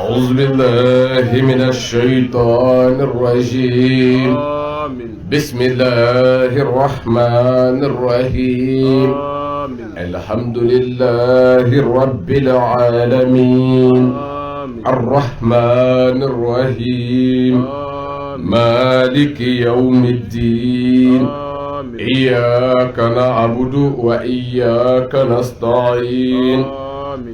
أعوذ بالله من الشيطان الرجيم. آمين. بسم الله الرحمن الرحيم. آمين. الحمد لله رب العالمين. آمين. الرحمن الرحيم. آمين. مالك يوم الدين. آمين. إياك نعبد وإياك نستعين. آمين.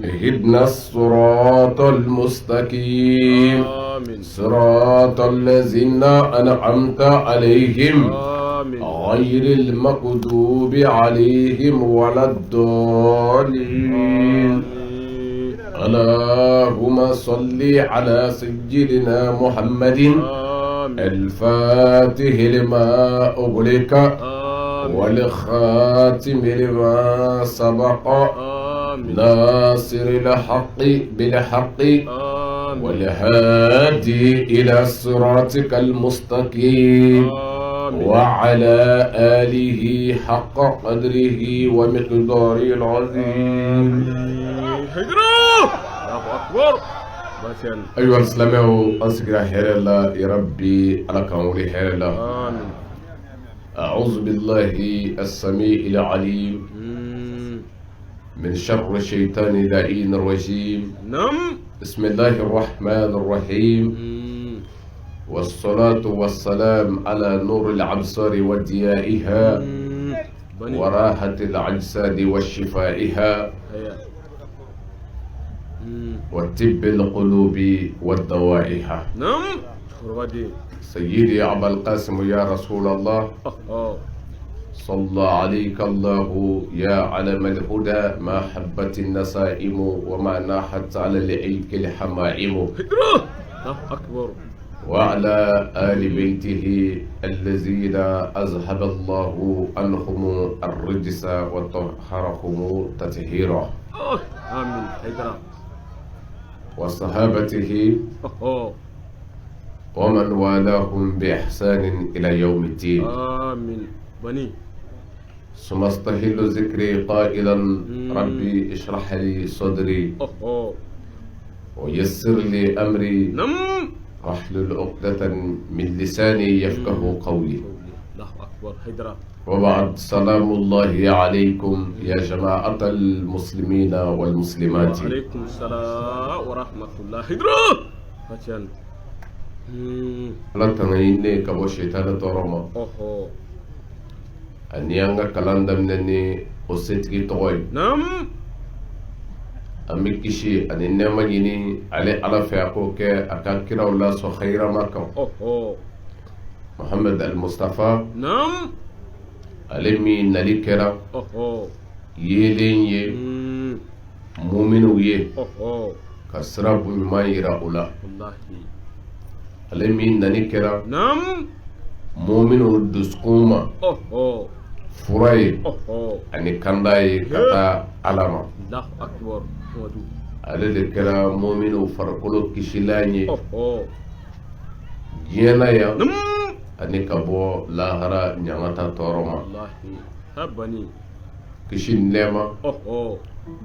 اهدنا الصراط المستقيم. آمين. صراط الذين أنعمت عليهم آمين. غير المغضوب عليهم ولا الضالين. اللهم صل على سيدنا محمد الفاتح لما أغلق والخاتم لما سبق ناصر الحق بالحق والهادي إلى صراطك المستقيم وعلى آله حق قدره ومقداره العظيم. الله أكبر. أيها الإسلام أسكر خير الله يا ربي على كوني خير الله. آمين. أعوذ بالله السميع العليم من شر الشيطان اللعين الرجيم. نعم. بسم الله الرحمن الرحيم. والصلاة والسلام على نور الأبصار وضيائها وراحة الأجساد وشفائها وطب القلوب ودوائها. نعم. سيدي أبا القاسم يا رسول الله صلى عليك الله يا علم الهدى ما حبت النسائم وما ناحت على العلك الحمائم. الله أكبر. وعلى آل بيته الذين أذهب الله عنهم الرجس وطهرهم تطهيرا. آمين. حيدرا. وصحابته ومن والاهم بإحسان إلى يوم الدين. آمين. بني. ثم استهل ذكري قائلا ربي اشرح لي صدري ويسر لي أمري واحلل عقدة من لساني يفقه قولي. الله أكبر. حيدرا. وبعد سلام الله عليكم يا جماعة المسلمين والمسلمات. وعليكم السلام ورحمة الله. حيدرا. هاتيان. لا تنيني كبو شيطان تورما. أنيانغا كلاندم نني أسيتكي توي. نعم. أميكيشي أني نما يني على فياكوك أكاكيرا ولا سو خيرا ماكو. محمد المصطفى. نعم. ألمي ناليكرا. يلين يه. مؤمنو يه. كسراب ما يرا أولا. والله. ألمي ناليكرا. نعم. مؤمنو دسكوما. فراي. أني كنداي كتا علامة. الله أكبر. ale de kɛra mɔminu farikolo kisilan ye diɲɛna yan ani ka bɔ lahara ɲangata tɔɔrɔ ma. kisi nɛɛma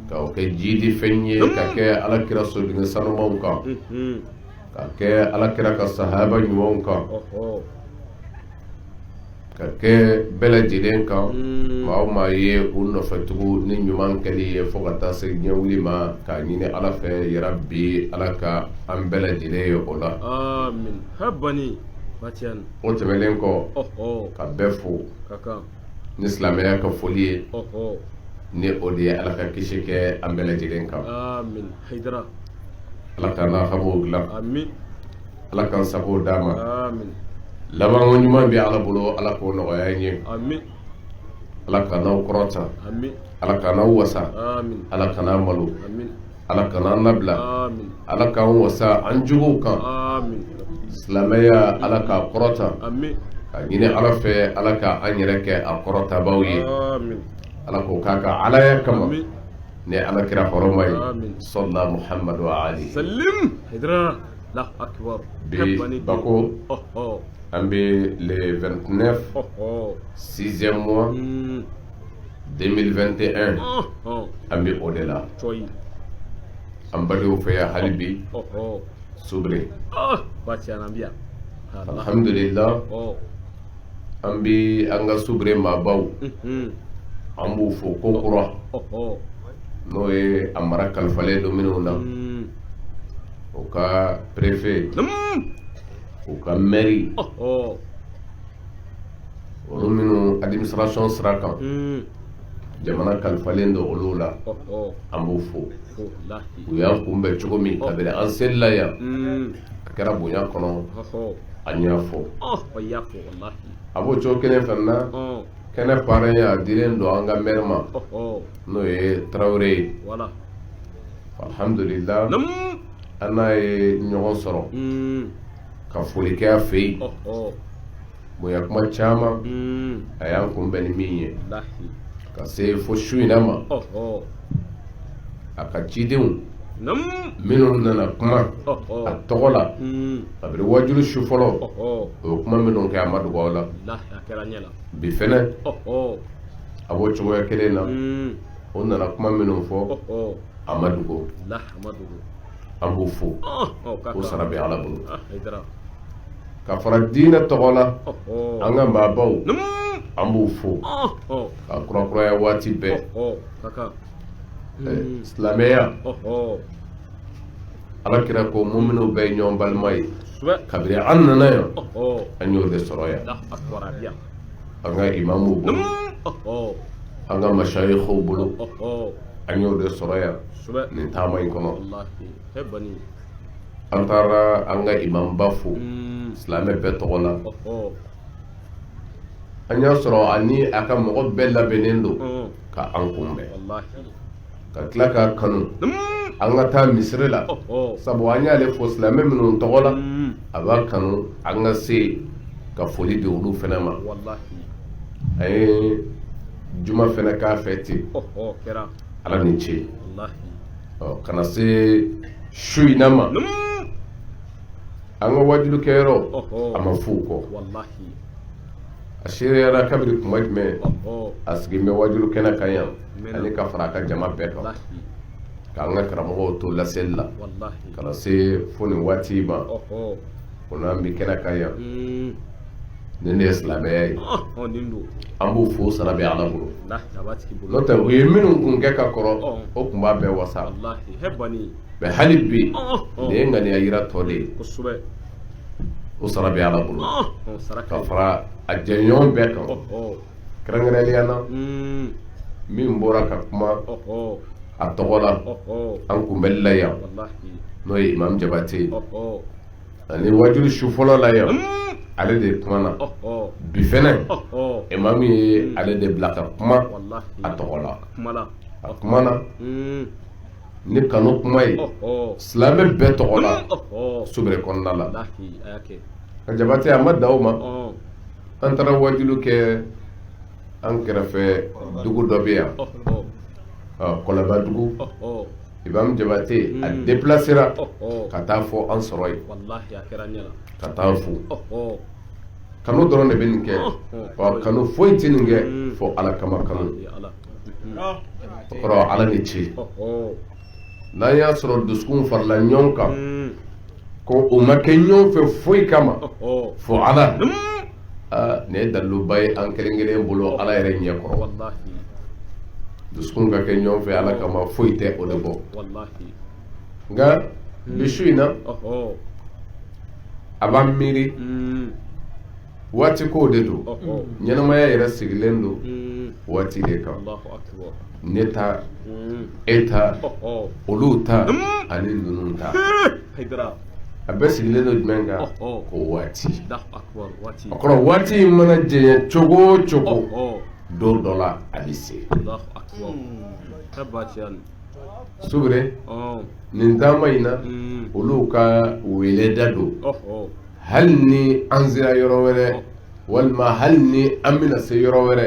ka o kɛ jidi fɛn ye ka kɛ alakira sodenke sanumanw kan ka kɛ alakira ka sahaba ɲumanw kan ka kɛ bɛɛ lajɛlen kan maa o maa ye u nɔfɛtugu ni ɲuman kɛli ye fo ka taa se ɲɛwuli ma k'a ɲini ala fɛ yarabi ala ka an bɛɛ lajɛlen ye o la. Amin. Habani. Batiyan. O tɛmɛnen kɔ ka bɛɛ fo ni silamɛya ka foli ye ni o de ye ala ka kisi kɛ an bɛɛ lajɛlen kan. Amin. Haidara. ala k'an n'a hamow dilan. Amin. ala k'an sago d'a ma. Amin. laban ko ɲuman bɛ ala bolo ala k'o nɔgɔya n ye. Amin. ala kan'aw kɔrɔta. Amin. ala kan'aw wasa. Amin. ala kan'a malo. Amin. ala kan'an labila. Amin. ala k'an wasa an juguw kan. Amin. silamɛya ala k'a kɔrɔta. Amin. ka ɲini ala fɛ ala ka an yɛrɛ kɛ a kɔrɔtabaw ye. Amin. ala k'o k'a ka alaya kama. Amin. ne ala kira hɔrɔma ye. Amin. sɔlla muhammadu wa ali. Salim. Haidara. Allah akbar. bi bako an bɛ le 29 6e mois 2021 an bɛ o de la. an badenw fɛ yan hali bi subre bacha nambia alhamdulillah an bi an ga subre mabaw an b'u fo ko kura n'o ye a mara kalifalen don minnu na o ka préfet o ka mairie olu minnu administration sira kan jamana kalifalen don olu la an b'u fo u y'an kunbɛn cogo min kabini an selila yan a kɛra bonya kɔnɔ an y'a fɔ a b'o cogo kelen fana na kɛnɛ parrain a dilen don an ka maire ma n'o ye Tarawele ye alhamdulillah an n'a ye ɲɔgɔn sɔrɔ ka foli kɛ a fɛ yen bonya kuma caman a y'an kunbɛn ni min ye ka se fo su in na ma a ka cidenw minnu nana kuma a tɔgɔ la kabiri wajulu su fɔlɔ o ye kuma minnu kɛ a ma dogo aw la bi fɛnɛ a b'o cogoya kelen na o nana kuma minnu fɔ a ma dogo an b'o fo o sara bɛ Ala bolo ka fara diinɛ tɔgɔ la an ka maabaw an b'u fo ka kurakuraya waati bɛɛ silamɛya Alakira ko mu'minu bɛɛ ye ɲɔgɔn balima ye kabiri an nana yan an y'o de sɔrɔ yan an ka imamuw bolo an ka mashayikhow bolo an y'o de sɔrɔ yan nin taama in kɔnɔ an taara an ka imamba fo silamɛ bɛɛ tɔgɔ la an y'a sɔrɔ ani a ka mɔgɔ bɛɛ labɛnnen don ka an kunbɛn ka tila k'a kanu an ka taa misiri la sabu an y'ale fo silamɛ minnu tɔgɔ la a b'a kanu an ka se ka foli di olu fɛnɛ ma a ye juma fɛnɛ k'a fɛ ten Ala ni ce kana se su in na ma an ka wajulu kɛyɔrɔ a ma fo kɔ a seriyara kabiri kuma jumɛn a sigi bɛ wajulu kɛnɛ kan yan ani ka fara a ka jama bɛɛ kan k'an ka karamɔgɔw to laseli la kana se fo nin waati ma ko n'an bi kɛnɛ kan yan nin de ye silamɛya ye an b'u fo sara bɛ Ala bolo n'o tɛ u ye minnu kun kɛ ka kɔrɔ o kun b'a bɛɛ wasa mɛ hali bi nin ye ŋaniya yira tɔ de ye o sara bɛ Ala bolo ka fara a jɛɲɔgɔn bɛɛ kan kɛrɛnkɛrɛnnenya na min bɔra ka kuma a tɔgɔ la an kunbɛli la yan n'o ye Imam Jabate ani wajulu su fɔlɔ la yan ale de kumana bi fɛnɛ imam ye ale de bila ka kuma a tɔgɔ la a kumana ni kanu kuma ye silamɛ bɛɛ tɔgɔ la sobere kɔnɔna la ka Jabate a ma da o ma an taara wajulu kɛ an kɛrɛfɛ dugu dɔ bɛ yan Kɔlɔba dugu Imam Jabate a déplacera ka taa fɔ an sɔrɔ yen ka taa fo kanu dɔrɔn de bɛ nin kɛ kanu foyi tɛ nin kɛ fɔ Ala kama kanu o kɔrɔ Ala ni ce n'an y'a sɔrɔ dusukun farala ɲɔgɔn kan ko o ma kɛ ɲɔgɔn fɛ foyi kama fɔ Ala nin ye daliluba ye an kelen kelen bolo Ala yɛrɛ ɲɛ kɔrɔ dusukun ka kɛ ɲɔgɔn fɛ Ala kama foyi tɛ o de bɔ nka bi su in na a b'an miiri waati kow de don ɲɛnamaya yɛrɛ sigilen don waati de kan ne ta e ta olu ta ani ninnu ta a bɛɛ sigilen don jumɛn kan ko waati o kɔrɔ waati in mana jɛɲɛ cogo o cogo don dɔ la a bɛ se sobere nin taama in na olu ka weleda don hali ni an sera yɔrɔ wɛrɛ walima hali ni an bɛna se yɔrɔ wɛrɛ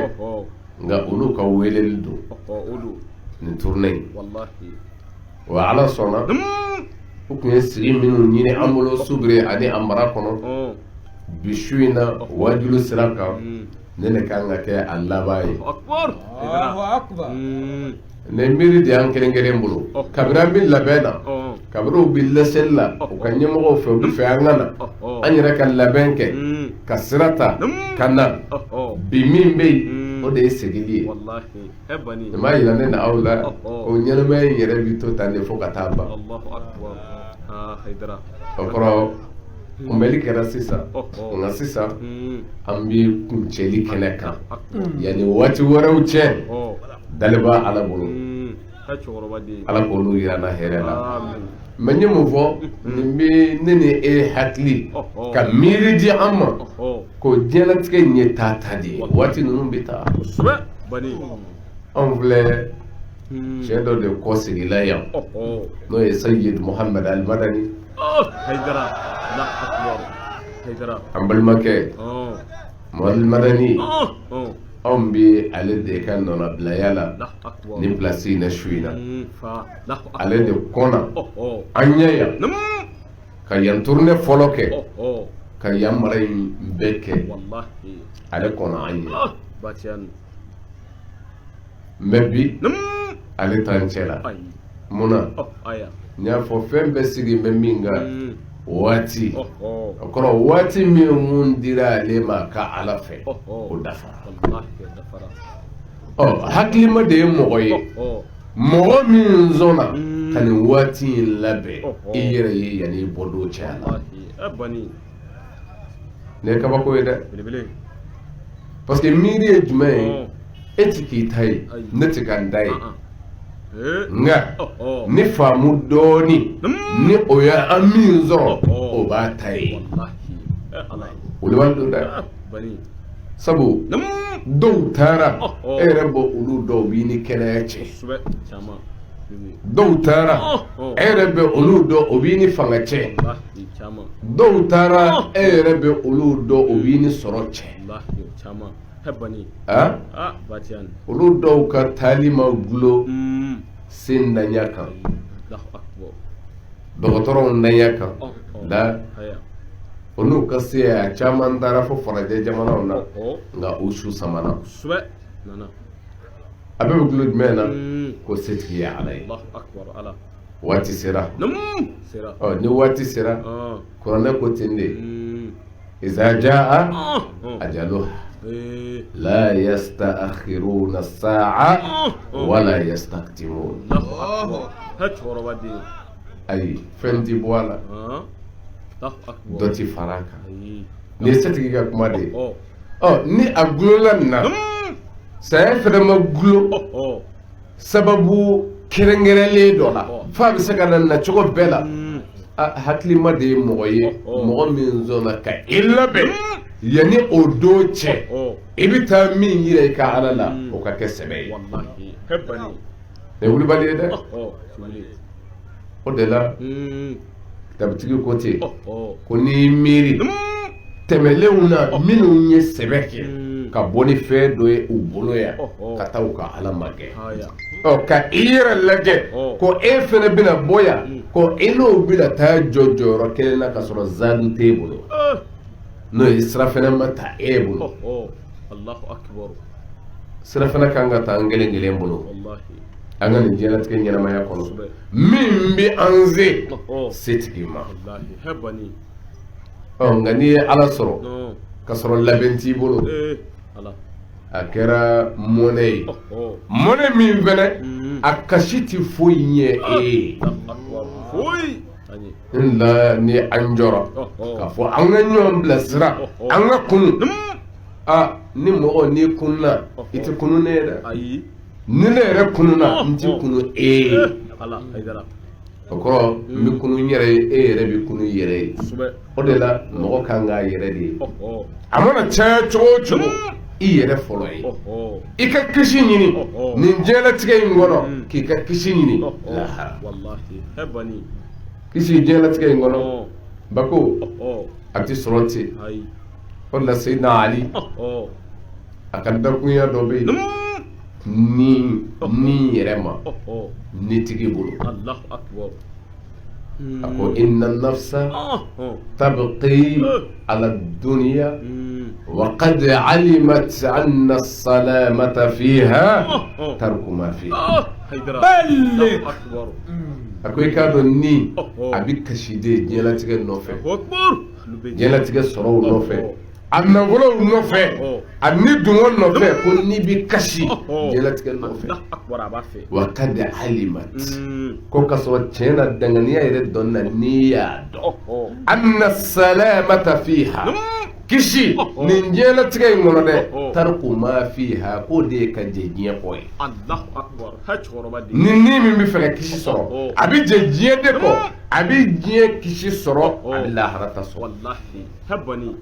nka olu ka weleli don nin tournée wa Ala sɔnna u tun ye sigi minnu ɲini an bolo sobere ani a mara kɔnɔ bi su in na wajulu sira kan ne de kan ka kɛ a laban ye ne miiri de y'an kelen kelen bolo kabini an bɛ labɛn na kabro billasella o kan ɲɛmɔgɔw fɛ u fɛ an kana an yɛrɛ ka labɛn kɛ ka sira ta ka na bi min bɛ yen o de ye segili ye nin b'a yira ne na aw la o ɲɛnamaya in yɛrɛ bi to tan de fo ka taa ban o kɔrɔ kunbɛli kɛra sisan nka sisan an bɛ kuncɛli kɛnɛ kan yanni waati wɛrɛw cɛ daliba ala bolo ala k'olu yira na hɛrɛ la mɛ n ye mun fɔ nin bɛ ne ni e hakili ka miiri di an ma ko diɲɛlatigɛ in ye taa de ye waati ninnu bɛ taa anw filɛ cɛ dɔ de kɔ sigila yan n'o ye Sayyid Muhammad Al-Madani an balimakɛ Al-Madani anw bɛ ale de ka nɔnabilaya la ni pilasi na su in na ale de kɔnna an ɲɛ yan ka yan tournée fɔlɔ kɛ ka yan mara in bɛɛ kɛ ale kɔnna an ye mɛ bi ale t'an cɛ la munna n y'a fɔ fɛn bɛɛ sigi bɛ min kan waati o kɔrɔ waati min mun dira ale ma ka ala fɛ o dafara hakilima de ye mɔgɔ ye mɔgɔ min sɔnna ka nin waati in labɛn i yɛrɛ ye yanni bɔ don cɛ la nin ye kabako ye dɛ parce que miiri ye jumɛn ye e ti k'i ta ye ne ti ka n ta ye nka ni faamu dɔɔni ni o ye an min sɔrɔ o b'a ta ye o de b'a to dɛ sabu dɔw taara e yɛrɛ bɔ olu dɔw b'i ni kɛnɛya cɛ dɔw taara e yɛrɛ bɛ olu dɔn o b'i ni fanga cɛ dɔw taara e yɛrɛ bɛ olu dɔn o b'i ni sɔrɔ cɛ olu dɔw ka taali ma gulo sen daɲa kan dɔgɔtɔrɔw daɲa kan la olu ka se a caman taara fo farajɛ jamanaw na nka u su samana a bɛ gulo jumɛn na ko setigi ye ala ye waati sera ni waati sera kuranɛ ko ten de iza jaa ajaluha لا يستأخرون الساعة ولا يستقدمون أي فندي بوالا دوتي فراكا نيستيكي كمادي ni aglola na saya fɛrɛma gulo sababu kɛrɛnkɛrɛnlen dɔ la f'a bɛ se ka na cogo bɛɛ la hakilima de ye mɔgɔ ye mɔgɔ min sɔnna ka i labɛn yanni o don cɛ i bɛ taa min yira i ka ala la o ka kɛ sɛbɛ ye nin wulibali ye dɛ o de la tabitigi ko ten ko n'i miiri tɛmɛlenw na minnu ye sɛbɛ kɛ ka bɔ ni fɛn dɔ ye u bolo yan ka taa u ka ala makɛ ka i yɛrɛ lajɛ ko e fana bɛna bɔ yan ko e n'o bɛna taa jɔ jɔyɔrɔ kelen na ka sɔrɔ zaadu t'e bolo n'o ye sira fana ma ta e bolo sira fana kan ka ta an kelen kelen bolo an ka nin diɲɛlatigɛ ɲɛnamaya kɔnɔ min bɛ an setigi ma nka n'i ye ala sɔrɔ ka sɔrɔ labɛn t'i bolo a kɛra mɔnɛ ye mɔnɛ min fɛnɛ a kasi tɛ foyi ɲɛ e ye n la ni an jɔra k'a fɔ an ka ɲɔgɔn bilasira an ka kunu ni mɔgɔ n'i kununa i tɛ kunu ne ye dɛ ni ne yɛrɛ kununa n tɛ kunu e ye o kɔrɔ n bɛ kunu n yɛrɛ ye e yɛrɛ bɛ kunu i yɛrɛ ye o de la mɔgɔ kan k'a yɛrɛ de ye a mana caya cogo o cogo i yɛrɛ fɔlɔ ye i ka kisi ɲini nin diɲɛlatigɛ in kɔnɔ k'i ka kisi ɲini lahara kisi diɲɛlatigɛ in kɔnɔ bako a tɛ sɔrɔ ten o de la Seydina Ali a ka dakunya dɔ bɛ yen ni yɛrɛ ma ni tigi bolo a ko inna nafsa tabqi ala dunya وقد علمت أن السلامة فيها ترك ما فيها الله أكبر أكوي كادو ني أبي كشيدي جيلاتك النوفي جيلاتك السرو النوفي النغلو النوفي الندو النوفي كل ني بكشي جيلاتك النوفي وقد علمت كوكا سوى تشينا الدنيا يريد دون نيا أن السلامة فيها kishi nin jela tigay ngono de tarku ma fiha ko de ka jejiye koy Allahu akbar hachoro badi nin ni min bi fele kishi soro abi jejiye de ko abi jiye kishi soro Allah harata so wallahi habani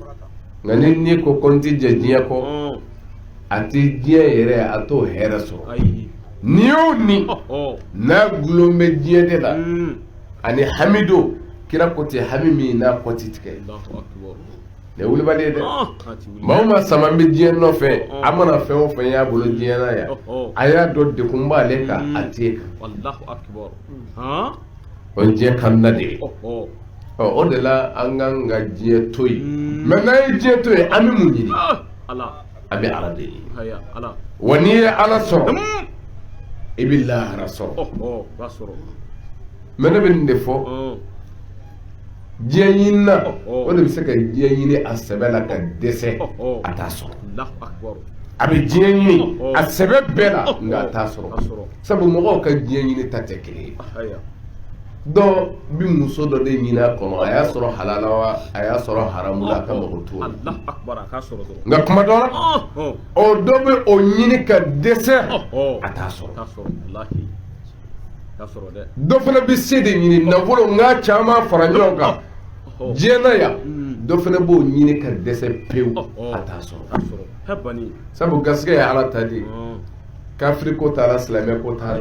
ngani ni ko konti jejiye ko ati jiye yere ato hera so ni na glombe jiye de la ani hamido kira ko te hamimi na ko titike Allahu akbar ne wuli bale de mawma sama be diɲɛ nɔfɛ a mana fɛn o fɛn y'a bolo diɲɛ na ya a y'a dɔn dekun b'ale kan a t'e kan wallahu akbar o diɲɛ kanna de ye o de la an kan ka diɲɛ to yen mɛ n'an ye diɲɛ to yen an bɛ mun ɲini an bɛ ala de ɲini wa n'i ye ala sɔrɔ i bɛ lahara sɔrɔ mɛ ne bɛ nin de fɔ diɲɛ ɲini na o de bɛ se ka diɲɛ ɲini a sɛbɛ la ka dɛsɛ a t'a sɔrɔ a bɛ diɲɛ ɲini a sɛbɛ bɛɛ la nka a t'a sɔrɔ sabu mɔgɔw ka diɲɛ ɲini ta tɛ kelen ye dɔ bi muso dɔ de ɲini a kɔnɔ a y'a sɔrɔ halala wa a y'a sɔrɔ haramu la a ka mago t'o la nka kuma dɔ la o dɔ bɛ o ɲini ka dɛsɛ a t'a sɔrɔ dɔ fana bɛ se de ɲini nafolo nka caman fara ɲɔgɔn kan diɲɛ na yan dɔ fana b'o ɲini ka dɛsɛ pewu a t'a sɔrɔ sabu gasigɛ ye ala ta de ye kafiri ko t'a la silamɛ ko t'a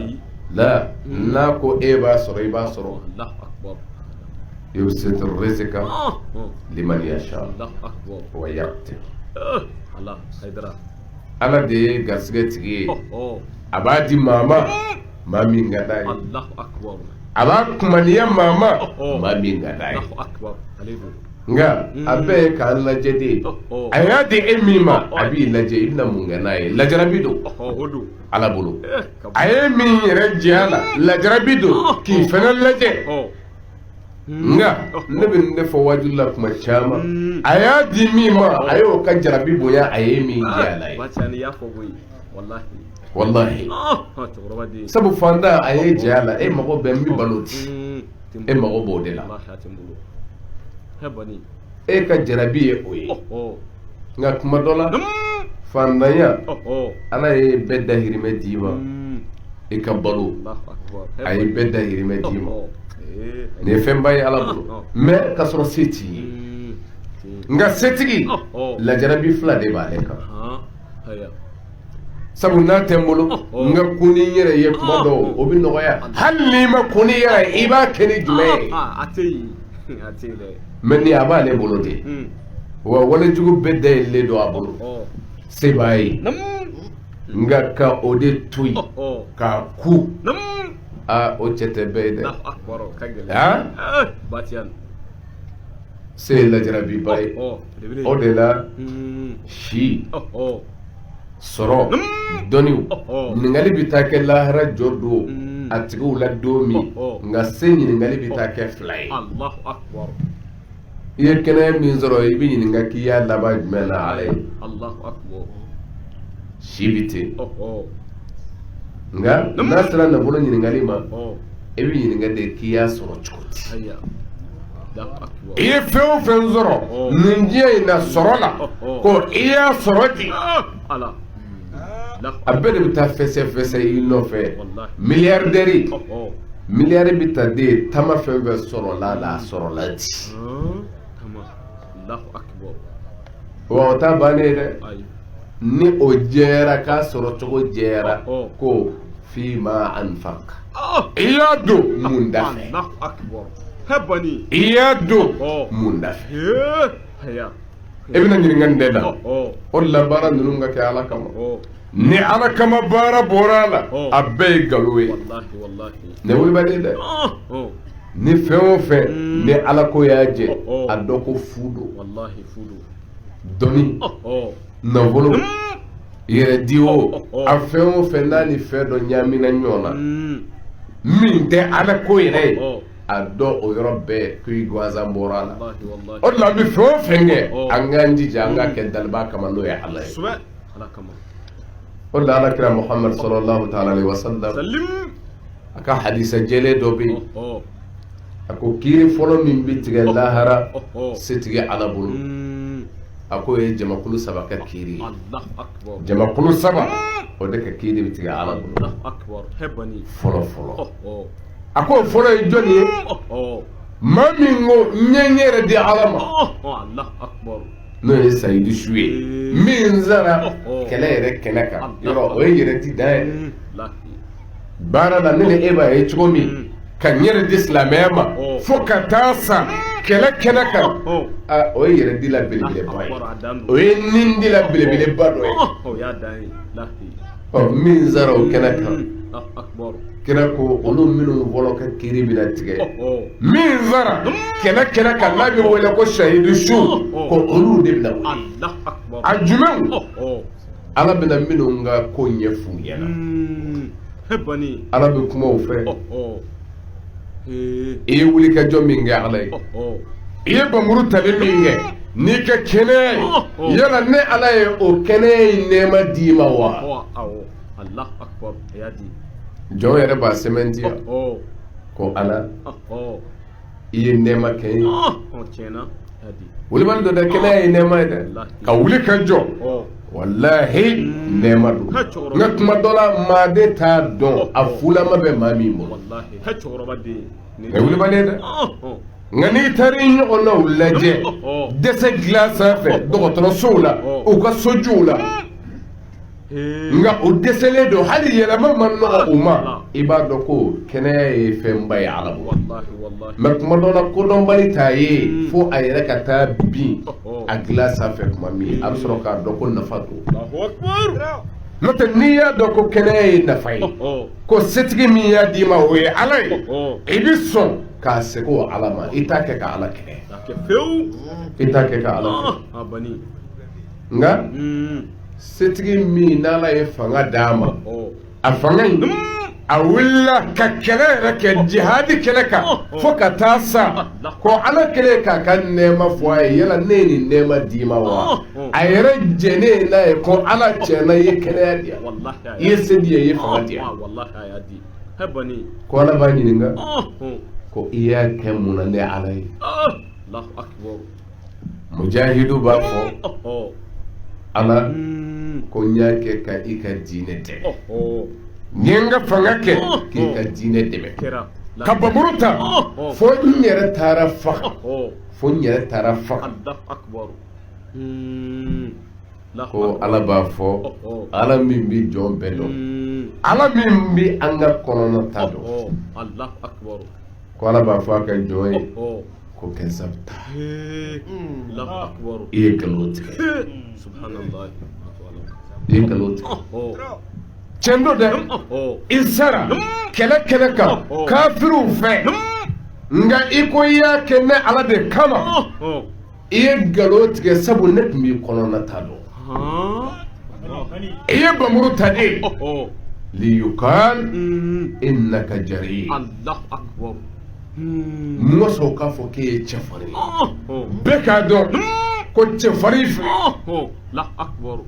la n'a ko e b'a sɔrɔ i b'a sɔrɔ yusitu rizqa liman yasha wa yaqdir ala de ye gasigɛ tigi ye a b'a di maa ma min ka d'a ye a b'a kumaniya maa ma min ka d'a ye nka a bɛɛ ye k'an lajɛ de ye a y'a di e min ma a b'i lajɛ i bɛna mun kɛ n'a ye lajarabi don ala bolo a ye min yɛrɛ jɛ a la lajarabi don k'i fana lajɛ nka ne bɛ nin de fɔ wajibi la kuma caman a y'a di min ma a y'o ka jarabi bonya a ye min jɛ a la ye wallahi sabu fanda a ye jɛ a la e mago bɛ n bɛ balo di e mago b'o de la e ka jarabi ye o ye nka kuma dɔ la fandanya ala ye bɛɛ dahirimɛ d'i ma i ka balo a ye bɛɛ dahirimɛ d'i ma nin ye fɛnba ye ala bolo mɛ ka sɔrɔ se t'i ye nka setigi lajarabi fila de b'ale kan sabu n'a tɛ n bolo n ka kun ni n yɛrɛ ye kuma dɔw o bɛ nɔgɔya hali n'i ma kun ni yɛrɛ i b'a kɛ ni jumɛn ye mɛ ni a b'ale bolo de wa walejugu bɛɛ dayɛlɛlen don a bolo se b'a ye nka ka o de to yen k'a ku o cɛ tɛ bɛɛ ye dɛ se ye lajarabiba ye o de la si sɔrɔ dɔnniw ɲininkali bɛ taa kɛ lahara jɔ don a tigiw la don min nka se ɲininkali bɛ taa kɛ fila ye i ye kɛnɛ min sɔrɔ i bɛ ɲininka k'i y'a laban jumɛn na ala ye si bɛ ten nka n'a sera nafolo ɲininkali ma i bɛ ɲininka de k'i y'a sɔrɔ cogo di i ye fɛn o fɛn sɔrɔ nin diɲɛ in na sɔrɔ la ko i y'a sɔrɔ di a bɛɛ de bɛ taa fɛsɛ-fɛsɛ i nɔfɛ miliyardɛri miliyari bɛ ta de taama fɛn fɛn sɔrɔla la a sɔrɔla di wa o t'a bannen ye dɛ ni o jɛra k'a sɔrɔ cogo jɛra ko fi ma anfaq i y'a don mun da fɛ i y'a don mun da fɛ e bɛna ɲininkali de la o de la baara ninnu ka kɛ ala kama ni ala kama baara bɔra a la a bɛɛ ye nkalon ye ne wulibali dɛ ni fɛn o fɛn ni ala ko y'a jɛ a dɔn ko fu don dɔnni nafolo yɛrɛ di o a fɛn o fɛn n'a ni fɛn dɔ ɲaamina ɲɔgɔn na min tɛ ala ko yɛrɛ ye a dɔn o yɔrɔ bɛɛ ko i gansan bɔra a la o de la a bɛ fɛn o fɛn kɛ an k'an jija an ka kɛ daliba kama n'o ye ala ye o de la alakira muhamadu sallallahu ta'ala alaihi wa sallam a ka hadisa jɛlen dɔ bɛ yen a ko kiiri fɔlɔ min bɛ tigɛ lahara setigi ala bolo a ko ye jamakulu saba ka kiiri jamakulu saba o de ka kiiri bɛ tigɛ ala bolo fɔlɔ fɔlɔ a ko fɔlɔ ye jɔn ye maa min ko n ye n yɛrɛ di ala ma n'o ye sayidu su ye min sara kɛlɛ yɛrɛ kɛnɛ kan yɔrɔ o ye yɛrɛ di dan ye baara la ne ni e b'a ye cogo min ka n yɛrɛ di silamɛya ma fo ka taa sa kɛlɛ kɛnɛ kan o ye yɛrɛ di la belebeleba ye o ye nin di la belebeleba dɔ ye min sara o kɛnɛ kan kira ko olu minnu fɔlɔ ka kiiri bɛna tigɛ min sara kɛlɛ kɛnɛ kan n'a bɛ wele ko sayidu su ko olu de bɛna wele a jumɛnw ala bɛna minnu ka ko ɲɛf'u ɲɛna ala bɛ kuma o fɛ i ye wulikajɔ min kɛ ala ye i ye bamuru tali min kɛ n'i ka kɛnɛya ye yala ne ala ye o kɛnɛya in nɛɛma d'i ma wa jɔn yɛrɛ b'a sɛmɛnti yan ko ala i ye nɛɛma kɛ n ye wulimani dɔ dɛ kɛnɛya ye nɛɛma ye dɛ ka wuli ka jɔ walahi nɛɛma don nka kuma dɔ la maa de t'a dɔn a fulama bɛ maa min bolo nka wulimani ye dɛ nka n'i taara i ɲɔgɔnnaw lajɛ dɛsɛ dilan sanfɛ dɔgɔtɔrɔsow la u ka sojuw la nka o dɛsɛlen don hali yɛlɛma ma nɔgɔ u ma i b'a dɔn ko kɛnɛya ye fɛnba ye ala bolo mɛ kuma dɔ la kodɔnbali t'a ye fo a yɛrɛ ka taa bin a dilan sanfɛ tuma min a bɛ sɔrɔ k'a dɔn ko nafa don n'o tɛ n'i y'a dɔn ko kɛnɛya ye nafa ye ko setigi min y'a d'i ma o ye ala ye i bɛ sɔn k'a segin o ala ma i t'a kɛ ka ala kɛlɛ i t'a kɛ ka ala kɛlɛ nka setigi min n'ala ye fanga d'a ma a fanga in a wulila ka kɛlɛ yɛrɛ kɛ jihadi kɛlɛ kan fo ka taa sa ko ala kɛlen k'a ka nɛɛma fɔ a ye yala ne ye nin nɛɛma d'i ma wa a yɛrɛ jɛnen n'a ye ko ala tiɲɛna i ye kɛnɛya di yan i ye se di yan i ye fanga di yan ko ala b'a ɲininka ko i y'a kɛ mun na ne ala ye mujahidu b'a fɔ ala ko n y'a kɛ ka i ka diinɛ dɛmɛ n ye n ka fanga kɛ k'i ka diinɛ dɛmɛ ka bamuru ta fo n yɛrɛ taara faga ko ala b'a fɔ ala min bɛ jɔn bɛɛ dɔn ala min bɛ an ka kɔnɔna ta dɔn ko ala b'a fɔ a ka jɔn ye ko kɛnsabta i ye nkalon tigɛ i ye nkalon tigɛ tiɲɛ don dɛ i sara kɛlɛ kɛlɛ kan kafiriw fɛ nka i ko i y'a kɛ ne ala de kama i ye nkalon tigɛ sabu ne tun b'i kɔnɔna ta dɔn i ye bamuru ta de liyukal innaka jari mɔgɔ sɔrɔ k'a fɔ k'e ye cɛfarin ye bɛɛ k'a dɔn ko cɛfarin filɛ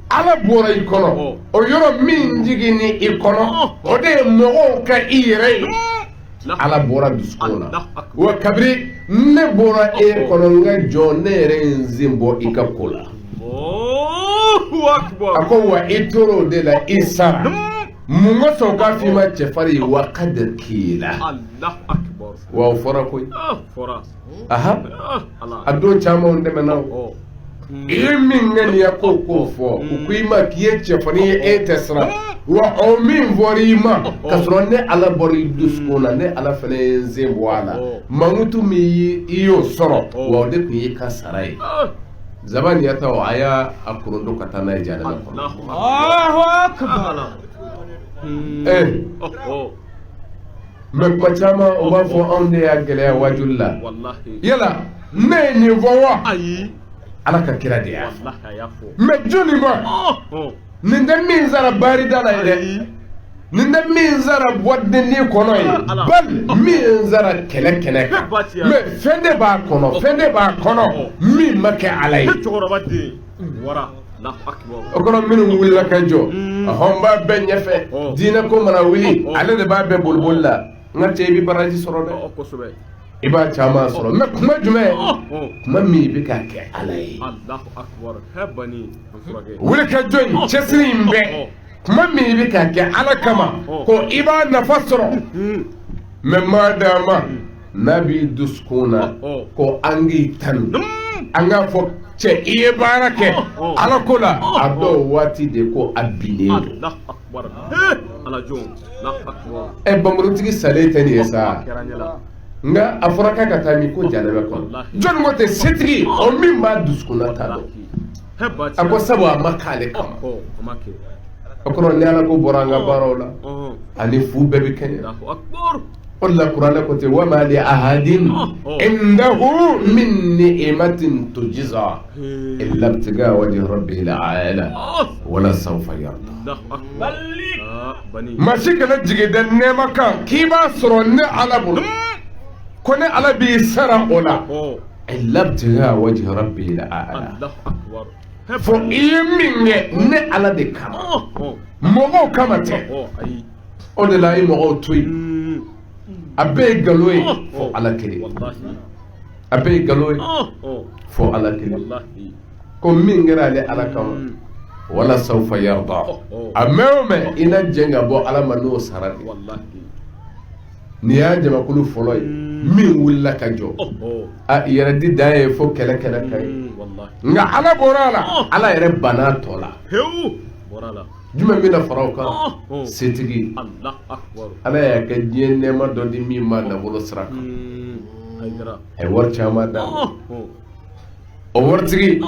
ala bɔra i kɔnɔ o yɔrɔ min jigin ni i kɔnɔ o de ye mɔgɔw ka i yɛrɛ ye ala bɔra dusukun na wa kabiri ne bɔra e kɔnɔ n ka jɔ ne yɛrɛ ye n sen bɔ i ka ko la a ko wa i tora o de la i sara mun ka sɔn k'a f'i ma cɛfarin ye wa kadiri k'i la wa o fɔra koyi aha a don caman tɛmɛna o i ye min ŋaniya k'o fɔ u ko i ma k'i ye cɛfarin ye e tɛ siran wa o min fɔra i ma ka sɔrɔ ne ala bɔra i dusukun na ne ala fana ye n sen bɔ a la mankutu min i y'o sɔrɔ wa o de tun y'i ka sara ye zabani yata o a y'a koronto ka taa n'a ye janaba kɔnɔ mɛ kuma caman o b'a fɔ anw de y'a gɛlɛya wajuli la yala ne ye nin fɔ wa ala ka kira de y'a fɔ wallahi a y'a fɔ mais jɔnni ma nin tɛ min sara baarida la ye dɛ nin tɛ min sara bɔdenni kɔnɔ ye bali min sara kɛlɛ kɛnɛ kan mais fɛn de b'a kɔnɔ min ma kɛ ala ye cɛkɔrɔba den wara o kɔrɔ minnu wulila ka jɔ ɔhɔn b'a bɛɛ ɲɛfɛ diinɛ ko mana wuli ale de b'a bɛɛ boliboli la n ka cɛ i bɛ baraji sɔrɔ dɛ i b'a caman sɔrɔ mais kuma jumɛn kuma min i bɛ k'a kɛ ala ye wuli ka jɔ in cɛsiri in bɛɛ kuma min i bɛ k'a kɛ ala kama ko i b'a nafa sɔrɔ mais maa dama n'a b'i dusukun na ko an k'i tanu an k'a fɔ cɛ i ye baara kɛ ala ko la a dɔw waati de ko a binnen don bamurutigi salen tɛ nin ye sa nka a fɔra k'a ka taa min ko janɛbɛ kɔnɔ jɔnni ko tɛ setigi o min b'a dusukunna ta dɔn a ko sabu a ma k'ale kama o kɔrɔ ni ala ko bɔra an ka baaraw la ani fu bɛɛ bɛ kɛɲɛ o de la kuranɛ ko ten wa ma li ahadin indahu min ni'matin tujza illa ibtigaa wajhi rabbihil a'la wala sawfa yarda maa si kana jigin dɛ nɛɛma kan k'i b'a sɔrɔ ne ala bolo ko ne ala b'i sara o la illa ibtigaa wajhi rabbihil a'la fo i ye min kɛ ne ala de kama mɔgɔw kama tɛ o de la a ye mɔgɔw to yen a bɛɛ ye nkalon ye fo ala kelen a bɛɛ ye nkalon ye fo ala kelen ko min kɛra ale ala kama wala sawfa yarda a mɛn o mɛn i na jɛn ka bɔ ala ma n'o sara de nin y'a jamakulu fɔlɔ ye min wulila ka jɔ a yɛrɛ di dan ye fo kɛlɛ ka ye nka ala bɔra a la ala yɛrɛ banna tɔ la jumɛn bɛna fara o kan setigi ala y'a kɛ diɲɛ nɛɛma dɔ di min ma nafolo sira kan a ye wari caman d'a ma o waritigi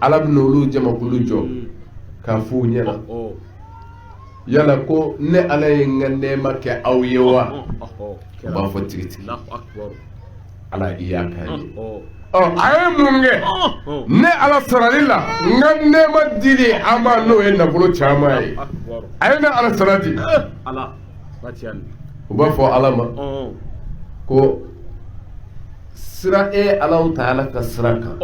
ala bɛna olu jamakulu jɔ k'a f'u ɲɛna yala ko ne ala ye n ka nɛɛma kɛ aw ye wa u b'a fɔ tigitigi ala i y'a k'a ye a ye mun kɛ ne ala sarali la n ka nɛɛma dili an b'a n'o ye nafolo caman ye a ye ne ala sara di u b'a fɔ ala ma ko sira e alaw ta ala ka sira kan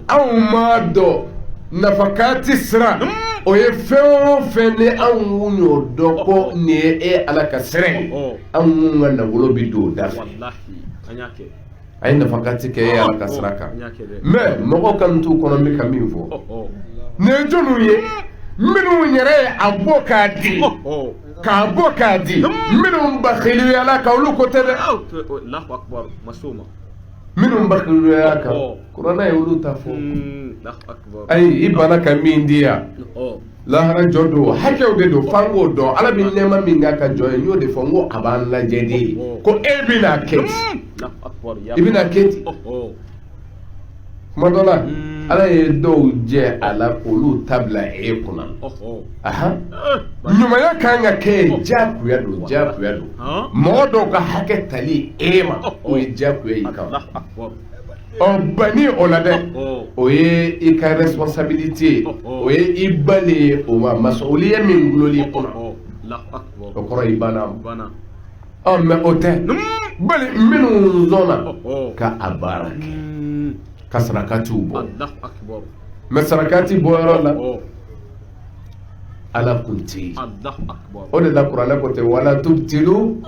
anw m'a dɔn nafakati sira o ye fɛn o fɛn ni anw y'o dɔn ko nin ye e ala ka sira ye anw ka nafolo bi don o da fɛ a ye nafakati kɛ e ala ka sira kan mais mɔgɔw ka n t'u kɔnɔ n bɛ ka min fɔ nin ye jɔnniw ye minnu yɛrɛ ye a bɔ k'a di k'a bɔ k'a di minnu bakiliyala kan olu ko tɛ dɛ minnu bakiliyala kan kuranɛ ye olu ta fɔ ayi i banna ka min di yan lahara jɔ don hakɛw de don f'an k'o dɔn ala bɛ nɛɛma min k'a ka jɔ ye n y'o de fɔ n ko a b'an lajɛ de ko e bɛna kɛ ten i bɛna kɛ ten kuma dɔ la ala ye dɔw jɛ a la k'olu ta bila e kunna ɲumanya kan ka kɛ diyagoya don mɔgɔ dɔw ka hakɛ tali e ma o ye diyagoya y'i kan banni o la dɛ o ye i ka responsabilité o ye i bali o ma masuliya min guloli kɔnɔ o kɔrɔ i banna mais o tɛ bali minnu sɔnna ka a baara kɛ ka sarakatiw bɔ mais sarakati bɔyɔrɔ la ala kun tɛ yen o de la kuranɛ ko ten wala tubtilu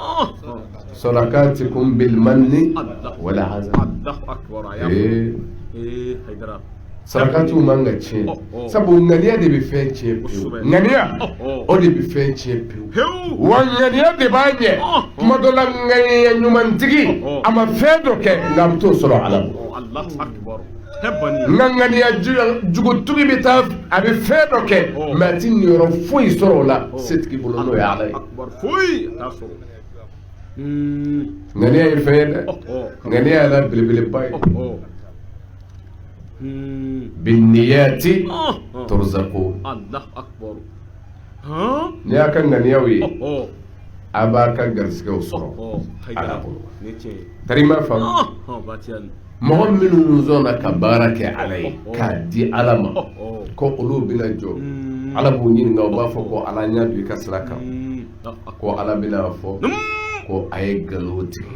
sadaqatikum bil manni wala adha sarakatiw man ka tiɲɛ sabu ŋaniya de bɛ fɛn tiɲɛ pewu ŋaniya o de bɛ fɛn tiɲɛ pewu wa ŋaniya de b'a ɲɛ kuma dɔ la ŋaniya ɲumantigi a ma fɛn dɔ kɛ nka a bɛ t'o sɔrɔ ala bolo nka ŋaniya jugutigi bɛ taa a bɛ fɛn dɔ kɛ mɛ a ti niyɔrɔ foyi sɔrɔ o la setigi bolo n'o ye ala ye ŋaniya ye fɛn ye dɛ ŋaniya ye la belebeleba ye binniyati turzaqun n'i y'a ka ŋaniyaw ye a b'a ka garisigɛw sɔrɔ ala bolo tari i m'a faamu mɔgɔ minnu zɔnna ka baara kɛ ala ye k'a di ala ma ko olu bɛna jɔ ala b'u ɲininka u b'a fɔ ko ala ɲa don i ka sira kan ko ala bɛna fɔ ko a ye nkalon tigɛ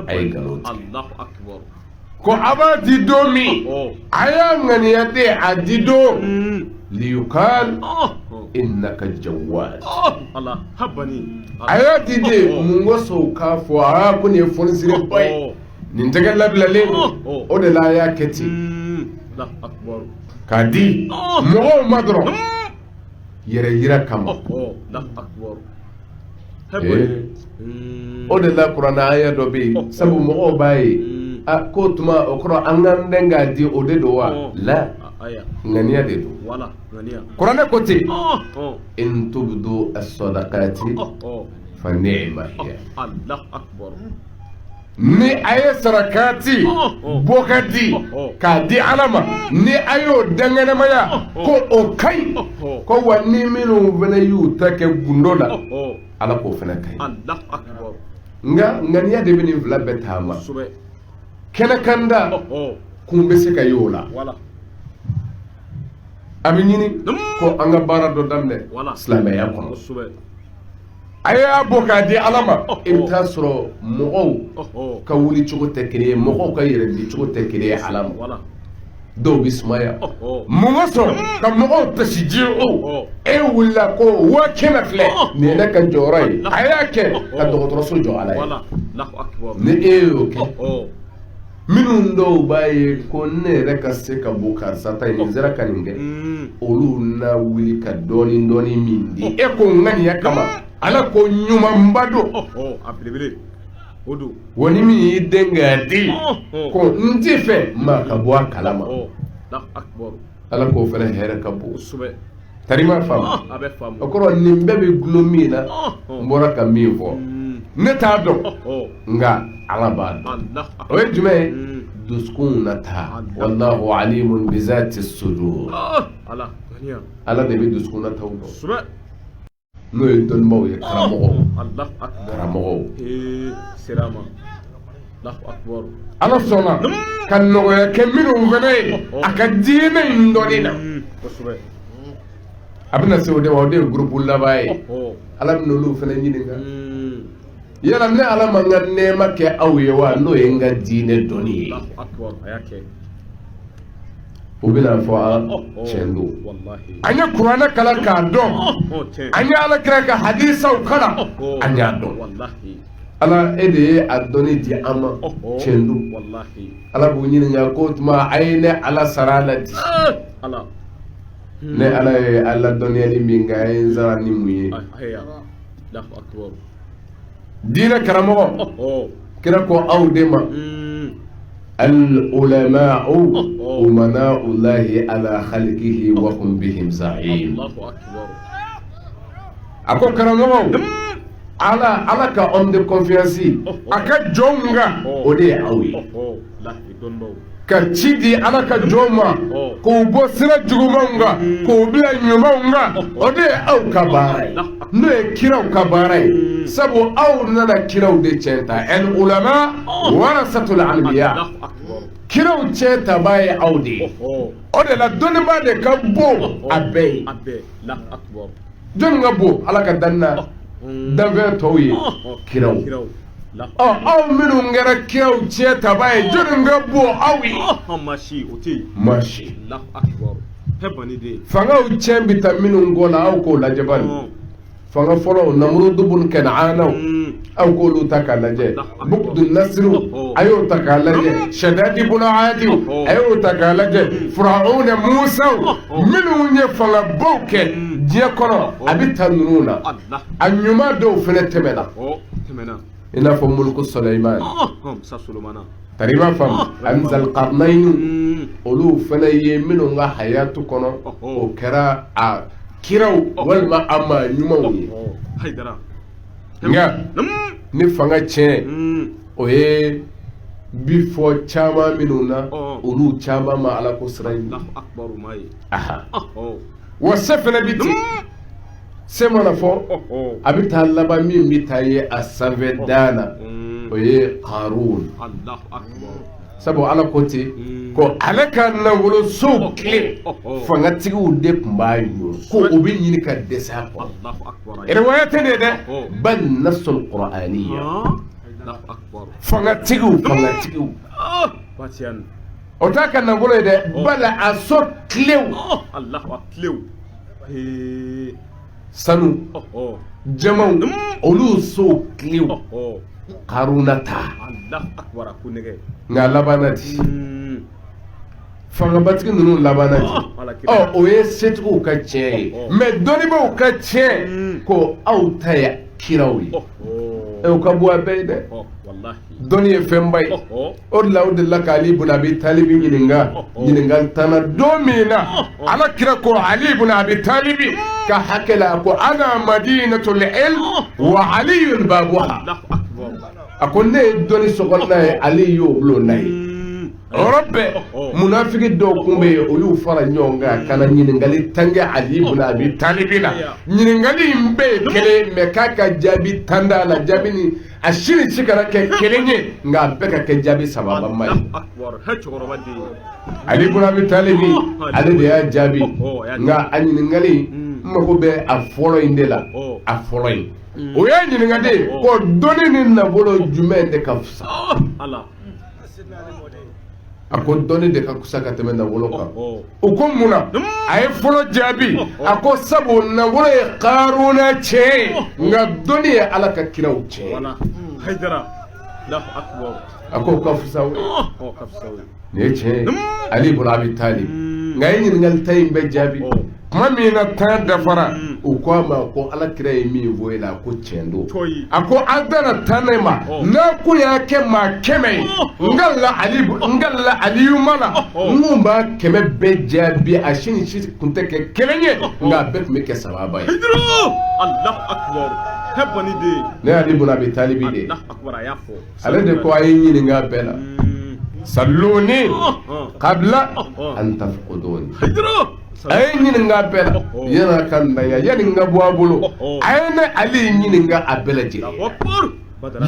a ye nkalon tigɛ ko a b'a di don min a y'a ŋaniya de a di don liyuqal innaka jawwad a y'a di de mun kosɔn k'a fɔ ko nin ye fɔnisere ba ye nin tɛgɛ labilalen o de la a y'a kɛ ten k'a di mɔgɔw ma dɔrɔn yɛrɛ yira kama o de la kuranɛ aya dɔ bɛ yen sabu mɔgɔw b'a ye ko tuma o kɔrɔ an ka n k'a di o de don wa la ŋaniya de don kuranɛ ko ten in tubdu as-sadaqati fa ni'ma hiya ni a ye sarakati bɔ ka di k'a di ala ma ni a y'o danganamaya ko o ka ɲi ko wa ni minnu fana y'u ta kɛ gundo la ala k'o fana ka ɲi nka ŋaniya de bɛ nin fila bɛɛ taama kɛnɛ kanda kun bɛ se ka ye o la a bɛ ɲini ko an ka baara dɔ daminɛ silamɛya kɔnɔ a y'a bɔ k'a di ala ma i bɛ taa sɔrɔ mɔgɔw ka wuli cogo tɛ kelen ye mɔgɔw ka yɛrɛ di cogo tɛ kelen ye ala ma dɔw bɛ sumaya mun ka sɔrɔ ka mɔgɔw tasi diɲɛ o e wulila ko 100 filɛ nin ye ne ka jɔyɔrɔ ye a y'a kɛ ka dɔgɔtɔrɔso jɔ ala ye ni e y'o kɛ minnu dɔw b'a ye ko ne yɛrɛ ka se ka bɔ karisa ta nin sera ka nin kɛ olu na wuli ka dɔɔni dɔɔni min di e ko ŋaniya kama ala ko ɲumanba don wa ni min y'i den k'a di ko n t'i fɛ maa ka bɔ a kalama ala k'o fana hɛrɛ ka bon tarima faamu o kɔrɔ nin bɛɛ bɛ gulon min na n bɔra ka min fɔ ne t'a dɔn nka ala b'a dɔn o ye jumɛn ye dusukun nata wallahu alimun bizati sudur ala de bɛ dusukun nataw dɔn n'o ye dɔnnibaw ye karamɔgɔw ala sɔnna ka nɔgɔya kɛ minnu fana ye a ka diinɛ in dɔnni na a bɛna se o de ma o de ye gurupu laban ye ala bɛna olu fana ɲininka yala ne ala ma n ka nɛɛma kɛ aw ye wa n'o ye n ka diinɛ dɔnni ye o bɛna fɔ tiɲɛ don an ye kuranɛ kalan k'a dɔn an ye alakira ka hadisaw kalan an y'a dɔn ala e de ye a dɔnni di an ma tiɲɛ don ala b'u ɲininka ko tuma a ye ne ala sara la di ne ala ye ala dɔnniyali min kɛ a ye n sara ni mun ye diinɛ karamɔgɔ kira ko aw de ma العلماء أمناء الله على خلقه وهم بهم زعيم أكو كرامو على كأم de confiance aka jonga ode awi ka cidi ala ka joma ko bo sira jugumanga ko bila nyumanga ode aw kabare no e kiraw kabare sabu aw nana kiraw de centa el ulama warasatul anbiya kiraw centa baye awde ode la donba de ka bo abe jonga bo ala ka danna danve toye kiraw aw minnu kɛra kiraw cɛ taba ye jɔnni ka bon aw ye masi fangaw cɛ bɛ taa minnu kɔ la aw k'o lajɛ bani fanga fɔlɔ namurudu bun kan'anaw aw k'olu ta k'a lajɛ bukdu nasiru a y'o ta k'a lajɛ shadadi bun adiw a y'o ta k'a lajɛ firaun musaw minnu ye fangabaw kɛ diɲɛ kɔnɔ a bɛ taa ninnu na a ɲuman dɔw fana tɛmɛna i n'a fɔ mulku Sulayman tariba fam Anzal Qarnayn olu fana ye minnu ka hayatu kɔnɔ o kɛra a kiraw walima a ma ɲumanw ye nka ni fanga tiɲɛ o ye bi fɔ caman minnu na olu caman ma ala ko sira in wa se fana bi ten se mana fɔ a bɛ taa laban min bɛ taa ye a sanfɛ dana o ye Qarun sabu ala ko ten ko ale ka nafolo so kile fangatigiw de tun b'a ɲɔ ko o bɛ ɲini ka dɛsɛ a kɔrɔ riwaya tɛ de dɛ bal nasul qur'aniya fangatigiw o t'a ka nafolo ye dɛ bala a so kilew sanu jamaw olu so kilew Karuna ta nka labana di fangabatigi ninnu labana di o ye setigiw ka tiɲɛ ye mais dɔnnibaw ka tiɲɛ ko aw ta ye kiraw ye o ka bɔ a bɛɛ ye dɛ dɔnni ye fɛnba ye o de la o delila ka Ali ibn Abi Talib ɲininkali tana don min na ala kira ko Ali ibn Abi Talib ka hakɛ la ko ana madinatul ilm wa aliyun babuha a ko ne ye dɔnni sɔgɔlan ye Ali y'o bulon ye yɔrɔ bɛɛ munafiki dɔw kun bɛ yen o y'u fara ɲɔgɔn kan ka na ɲininkali tangɛ Ali ibn Abi Talib la ɲininkali in bɛɛ ye kelen mais k'a ka jaabi tan d'a la jaabi ni a sini si kana kɛ kelen ye nka a bɛɛ ka kɛ jaabi sababama ye Ali ibn Abi Talib ale de y'a jaabi nka a ɲininkali n mago bɛ a fɔlɔ in de la a fɔlɔ in o ye ɲininkali ko dɔnni ni nafolo jumɛn de ka fisa a ko dɔnni de ka fisa ka tɛmɛ nafolo kan o ko mun na a ye fɔlɔ jaabi a ko sabu nafolo ye Karuna tiɲɛ ye nka dɔnni ye ala ka kiraw tiɲɛ a ko o ka fisa o nin ye tiɲɛ ye Ali ibn Abi Talib nka a ye ɲininkali ta in bɛɛ jaabi kuma min na tan dafara u ko a ma ko ala kira ye min fɔ e la ko tiɲɛ don a ko an tɛna tan ne ma n'a ko y'a kɛ maa 100 ye n ka la Aliyu ma la n kun b'a 100 bɛɛ jaabi a si kun tɛ kɛ kelen ye nka a bɛɛ tun bɛ kɛ sababa ye ne Ali ibn Abi Talib de ale de ko a ye ɲininka bɛɛ la salluni qabla an tafquduni a ye ɲininka bɛɛ la yana ka na yani n ka bɔ a bolo a ye ne Ali ɲininka a bɛɛ lajɛlen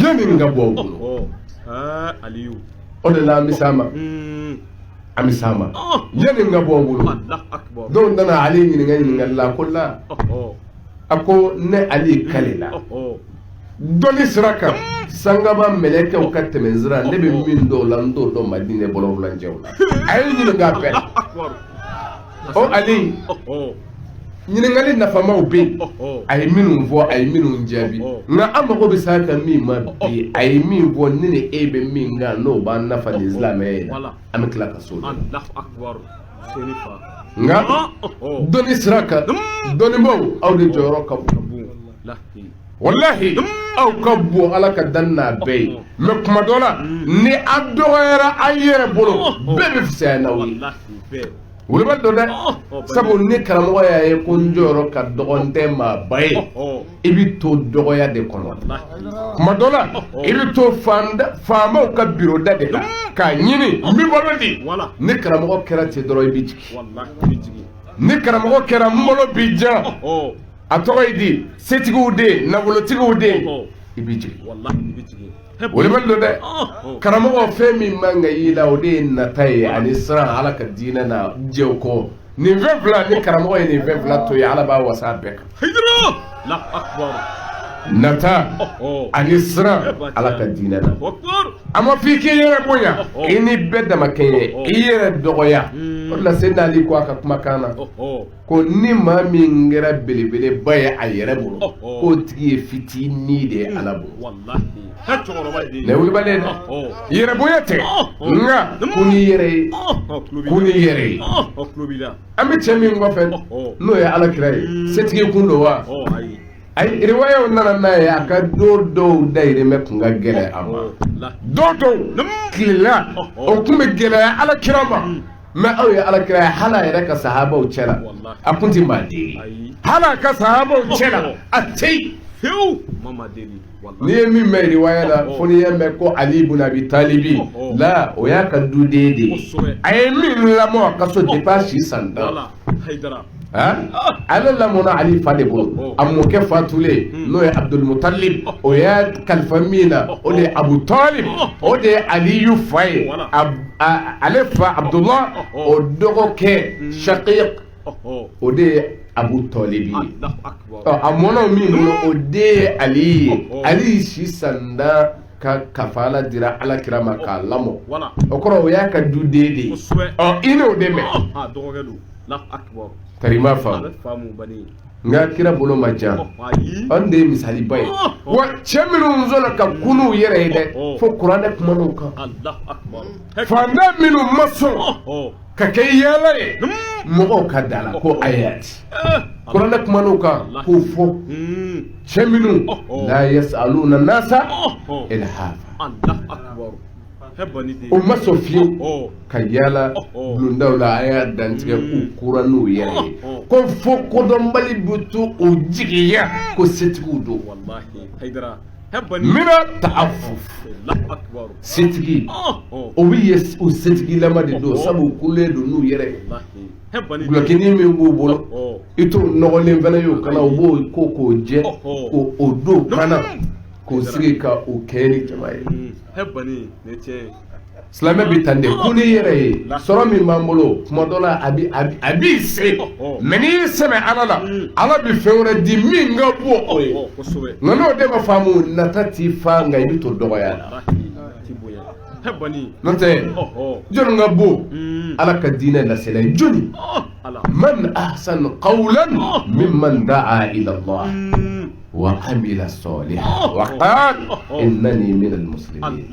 yani n ka bɔ a bolo o de la an bɛ s'a ma yani n ka bɔ a bolo dɔw nana Ali ɲininka la ko la a ko ne Ali kale la dɔnni sira kan sangaba mɛlɛkɛw ka tɛmɛ sira ne bɛ min dɔw la n t'o dɔn Madinɛ bɔlɔbɔlancɛw la a ye ɲininka bɛɛ la o Ali ɲininkali nafamaw bɛ yen a ye minnu fɔ a ye minnu jaabi nka an mago bɛ s'a kan min ma bi a ye min fɔ ne ni e bɛ min kan n'o b'an nafa ni silamɛya ye an bɛ tila ka so nka dɔnni sira kan dɔnnibaw aw de jɔyɔrɔ ka bon wallahi aw ka bon ala ka dan n'a bɛɛ ye mais kuma dɔ la ni a dɔgɔyara a yɛrɛ bolo bɛɛ bɛ fisaya n'aw ye woloba dɔ dɛ sabu ni karamɔgɔ y'a ye ko n jɔyɔrɔ ka dɔgɔ n tɛ maaba ye i bɛ to dɔgɔya de kɔnɔ kuma dɔ la i bɛ to faamaw ka biroda de la k'a ɲini n bɛ balo di ni karamɔgɔ kɛra ten dɔrɔn i bɛ jigin ni karamɔgɔ kɛra n bolo bi jan a tɔgɔ ye di setigiw de nafolotigiw de i bɛ jigin woloba dɔ dɛ karamɔgɔ fɛn min man ka y'i la o de ye nata ye ani siran ala ka diinɛ na jɛw kɔ nin fɛn fila ni karamɔgɔ ye nin fɛn fila to ye ala b'a wasa bɛɛ kan nata ani siran ala ka diinɛ na a ma f'i k'i yɛrɛ bonya i ni bɛɛ damakɛn ye i yɛrɛ dɔgɔya o de la Seydina Ali ko a ka kumakan na ko ni maa min kɛra belebeleba ye a yɛrɛ bolo k'o tigi ye fitinin de ye ala bolo ne wulibalen dɛ yɛrɛ bonya tɛ nka ko n'i yɛrɛ ye an bɛ cɛ min kɔfɛ n'o ye ala kira ye setigi kun don wa ayi riwayaw nana n'a ye a ka don dɔw dayirimɛ kun ka gɛlɛn a ma don dɔw tilela o kun bɛ gɛlɛya ala kira ma mais aw ye ala kira ye hali a yɛrɛ ka sahabaw cɛ la a kun tɛ maa deli hali a ka sahabaw cɛ la a tɛ yen n'i ye min mɛn riwaya la fo n'i ye mɛn ko Ali ibn Abi Talib la o y'a ka duden de ye a ye min lamɔ a ka so depuis a si san 10 ala lamɔna ali fa de bolo a mɔkɛ fatulen n'o ye abdulmutalib o y'a kalifa min na o de ye abu talib o de ye aliyu fa ye ale fa abdullah o dɔgɔkɛ shaqiq o de ye abu talibi ye a mɔna min bolo o de ye ali ye ali si sanda ka kafala dira alakira ma k'a lamɔ o kɔrɔ o y'a ka duden de ye i n'o de mɛn karima fa nga kira bolo ma jan an de ye misaliba ye wa cɛ minnu sɔnna ka kunu yɛrɛ ye dɛ fo kuranɛ kuman'u kan fantan minnu ma sɔn ka kɛ yaala ye mɔgɔw ka da la ko ayati kuranɛ kuman'u kan k'o fɔ cɛ minnu la yasaluna nasa ilhafa o ma sɔn fiyewu ka yaala bulondaw la a y'a dantigɛ k'u kura n'u yɛrɛ ye ko fo kodɔnbali bɛ to o jigiya ko setigiw don mina ta'affuf setigi o bɛ ye o setigilama de don sabu u kulen don n'u yɛrɛ ye gulɔkini min b'u bolo i t'o nɔgɔlen fana ye o kana o b'o ko k'o jɛ k'o don kana k'o sigi ka o kɛ ni jama ye silamɛ bɛ tan de ko n'i yɛrɛ ye sɔrɔ min b'an bolo tuma dɔ la a b'i se mɛ n'i y'i sɛbɛn ala la ala bɛ fɛn wɛrɛ di min ka bon o ye nka n'o de ma faamu nata t'i fa nka i bɛ to dɔgɔya la n'o tɛ jɔnni ka bon ala ka diinɛ lasela ye jɔnni man ahsanu qawlan mimman da'a ila Allah وعمل صالحا وقال إنني من المسلمين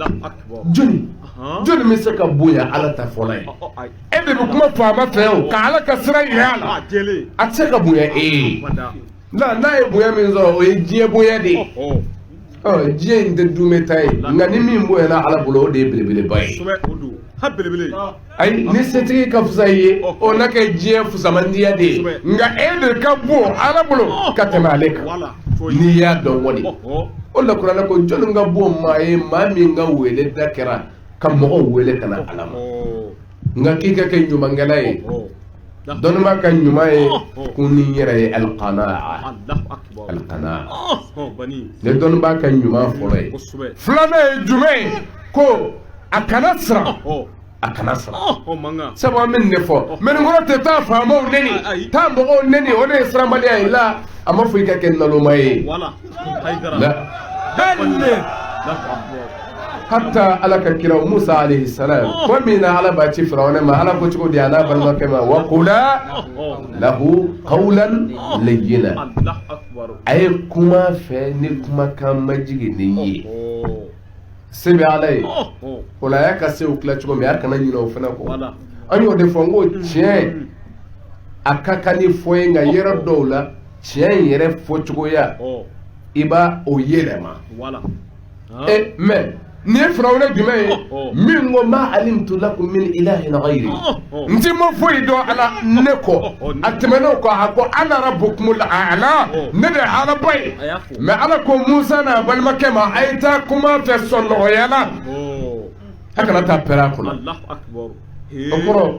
جوني مسك بويا على تفولي إذا بكم فاما فيو كعلى كسرة يالا أتسك بويا إيه لا بويا من زو يجي بويا دي جي إنت دومتاي نعني مين بويا لا على بلو دي بلي باي ay ni setigi ka fusa ye o na kɛ diɲɛ fusamandiya de ye nka e de ka bon ala bolo ka tɛmɛ ale kan n'i y'a dɔn wali o la kuranɛ ko jɔnni ka bon maa ye maa min ka wele da kɛra ka mɔgɔw wele ka na ala ma nka k'i ka kɛ ɲumankɛla ye dɔnnima ka ɲuman ye kun ni yɛrɛ ye alqanaa ne dɔnnibaa ka ɲuman fɔlɔ ye filanan ye jumɛn ye ko a kana siran sabu an bɛ nin de fɔ mɛninkɔrɔ tɛ taa faamaw neni taa mɔgɔw neni o de ye siranbaliya ye la a ma fɔ i ka kɛ naloma ye hatta ala ka kira Musa alayhi salam ko min na ala b'a ci Firawuna ma ala ko cogo di a n'a balimakɛ ma wa qula lahu qawlan layyina a ye kuma fɛ ni kumakan majigin ni ye sebe ala ye o la a y'a ka sew tila cogo min a kana ɲinɛ o fana kɔ an y'o de fɔ n ko tiɲɛ a ka kan ni fɔ ye nka yɔrɔ dɔw la tiɲɛ in yɛrɛ fɔcogoya i b'a o yɛlɛma mɛ nin ye Firawuna jumɛn ye min ko ma alimtu lakum min ilahin ghayri n ti ma foyi dɔn ala ne kɔ a tɛmɛn'o kɔ a ko ana rabbukumul a'la ne de ye alaba ye mɛ ala ko Musa n'a balimakɛ ma a ye taa kuma fɛ sɔn nɔgɔya la a kana taa pɛrɛ a kɔnɔ o kɔrɔ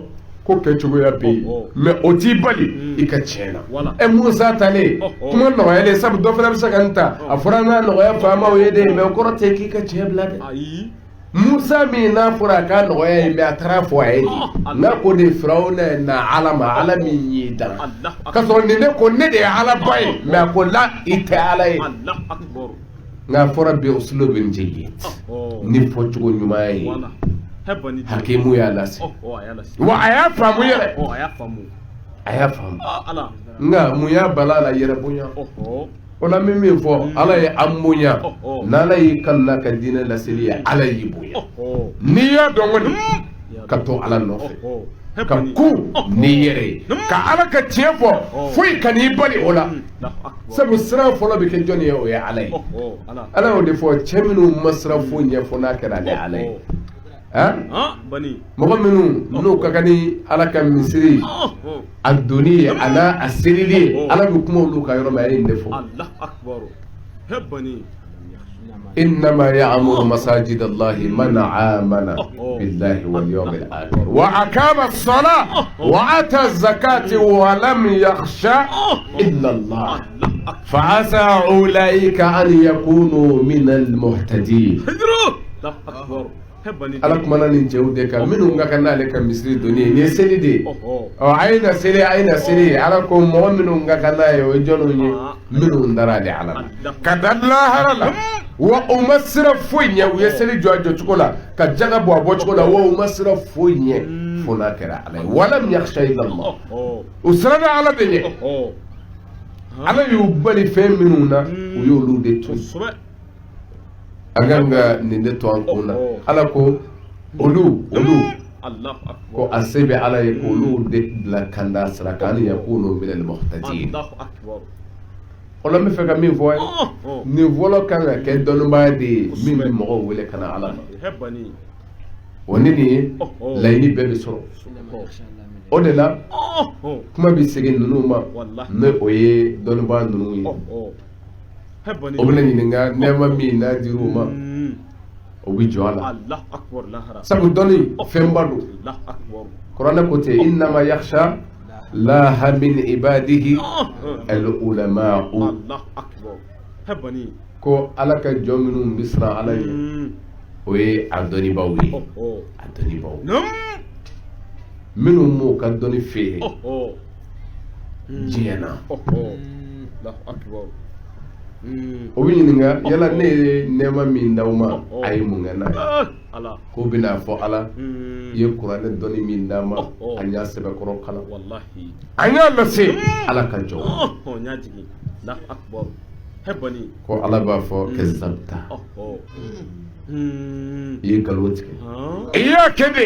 ko kɛcogoya bɛ yen mɛ o t'i bali i ka tiɲɛ na Musa talen kuma nɔgɔyalen sabu dɔ fana bɛ se ka n ta a fɔra n ka nɔgɔya faamaw ye de mɛ o kɔrɔ tɛ k'i ka tiɲɛ bila dɛ Musa min n'a fɔra a ka nɔgɔya ye mɛ a taara fɔ a ye de n'a ko de Firawuna na ala ma ala min y'i dan ka sɔrɔ nin ne ko ne de ye alaba ye mɛ a ko la i tɛ ala ye nka a fɔra bɛ usulubin jayyid ni fɔcogo ɲuman ye hakimu y'a lase wa a y'a faamu yɛrɛ a y'a faamu nka mun y'a bala la yɛrɛ bonya o la min fɔ ala ye an bonya n'ala y'i kanu ka diinɛ laseli ye ala y'i bonya n'i y'a dɔn kɔni ka to ala nɔfɛ ka ku n'i yɛrɛ ye ka ala ka tiɲɛ fɔ foyi ka n'i bali o la sabu sira fɔlɔ bɛ kɛ jɔnni ye o ye ala ye ala y'o de fɔ cɛ minnu ma sira foyi ɲɛfɔ n'a kɛra ale ala ye mɔgɔ minnu n'u ka kan ni ala ka misiri a donni ye a n'a a selili ye ala bɛ kuma olu ka yɔrɔ min a ye nin de fɔ إنما يعمر مساجد الله من آمن بالله واليوم الآخر وأقام الصلاة وآتى الزكاة ولم يخشى إلا الله فعسى أولئك أن يكونوا من المهتدين. ala kuma na nin cɛw de kan minnu ka kan n'ale ka misiri donni nin ye seli de a ye na seli ala ko mɔgɔ minnu ka kan n'a ye o ye jɔnw ye minnu dara ale ala la ka da lahara la wa u ma sira foyi ɲɛ u ye seli jɔ a jɔcogo la ka jaga bɔ a bɔcogo la wa u ma sira foyi ɲɛ fo n'a kɛra ala ye walam yakhsha illa Allah u siranna ala de ɲɛ ala y'u bali fɛn minnu na u y'olu de to aganga nin de to an kunna ala ko olu ko asebe ala ye olu de la kanda sarakan yakunu min al muhtadin wala me feka min fo ni volo kan ka ke donu ba de min bi mo wele kana ala woni ni layni be soro o de la kuma bi segin nunu ma ne o ye donu ba nunu yi o bɛ ɲininka nɛɛma min n'a dir'u ma o bɛ jɔ a la sabu dɔnni fɛnba don kuranɛ ko ten innama yakhsha laha min ibadihi al-ulama'u ko ala ka jɔn minnu bɛ siran ala ɲɛ o ye a dɔnnibaw ye a dɔnnibaw minnu m'o ka dɔnni feere diɲɛ na. O bɛ ɲininka yala ne ye nɛɛma min d'aw ma a ye mun kɛ n'a ye ko bɛna fɔ ala i ye kuranɛ dɔnni min d'a ma a y'a sɛbɛkɔrɔ kalan a y'a lase ala ka jɔ ko ala b'a fɔ kazabta i ye nkalon tigɛ i y'a kɛ de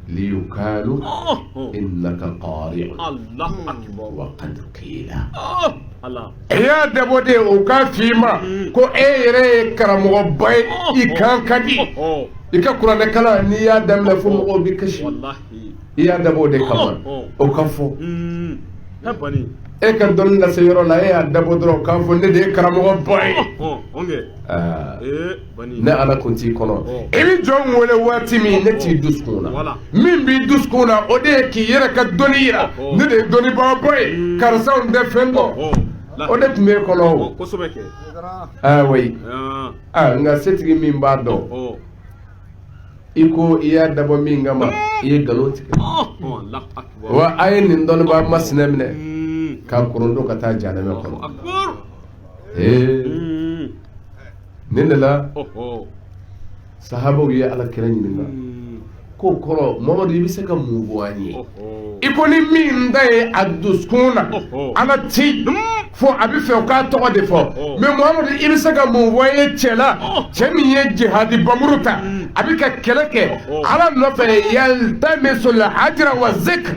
liyukalu innaka qari'un wa qad qila e y'a dabɔ de o ka f'i ma ko e yɛrɛ ye karamɔgɔba ye i kan ka di i ka kuranɛ kalan n'i y'a daminɛ fo mɔgɔw bɛ kasi i y'a dabɔ de kama o ka fɔ e ka dɔnni lase yɔrɔ la e y'a dabɔ dɔrɔn k'a fɔ ne de ye karamɔgɔba ye ne ala kun t'i kɔnɔ i bɛ jɔn wele waati min ne t'i dusukun na min b'i dusukun na o de ye k'i yɛrɛ ka dɔnni yira ne de ye dɔnnibagaba ye karisaw tɛ fɛn dɔn o de tun bɛ kɔnɔ o oui nka setigi min b'a dɔn i ko i y'a dabɔ min kama i ye nkalon tigɛ wa a ye nin dɔnnibaa masinɛ minɛ k'a korondo ka taa jahanama kɔnɔ nin de la sahabaw ye ala kira ɲininka ko kɔrɔ Mamadu i bɛ se ka mun fɔ an ye i ko ni min da ye a dusukun na ala ti fo a bɛ fɛ o k'a tɔgɔ de fɔ mais Mamadu i bɛ se ka mun fɔ an ye cɛ la cɛ min ye jihadi bamuru ta a bɛ ka kɛlɛ kɛ ala nɔfɛ yaltamisul ajra wa zikr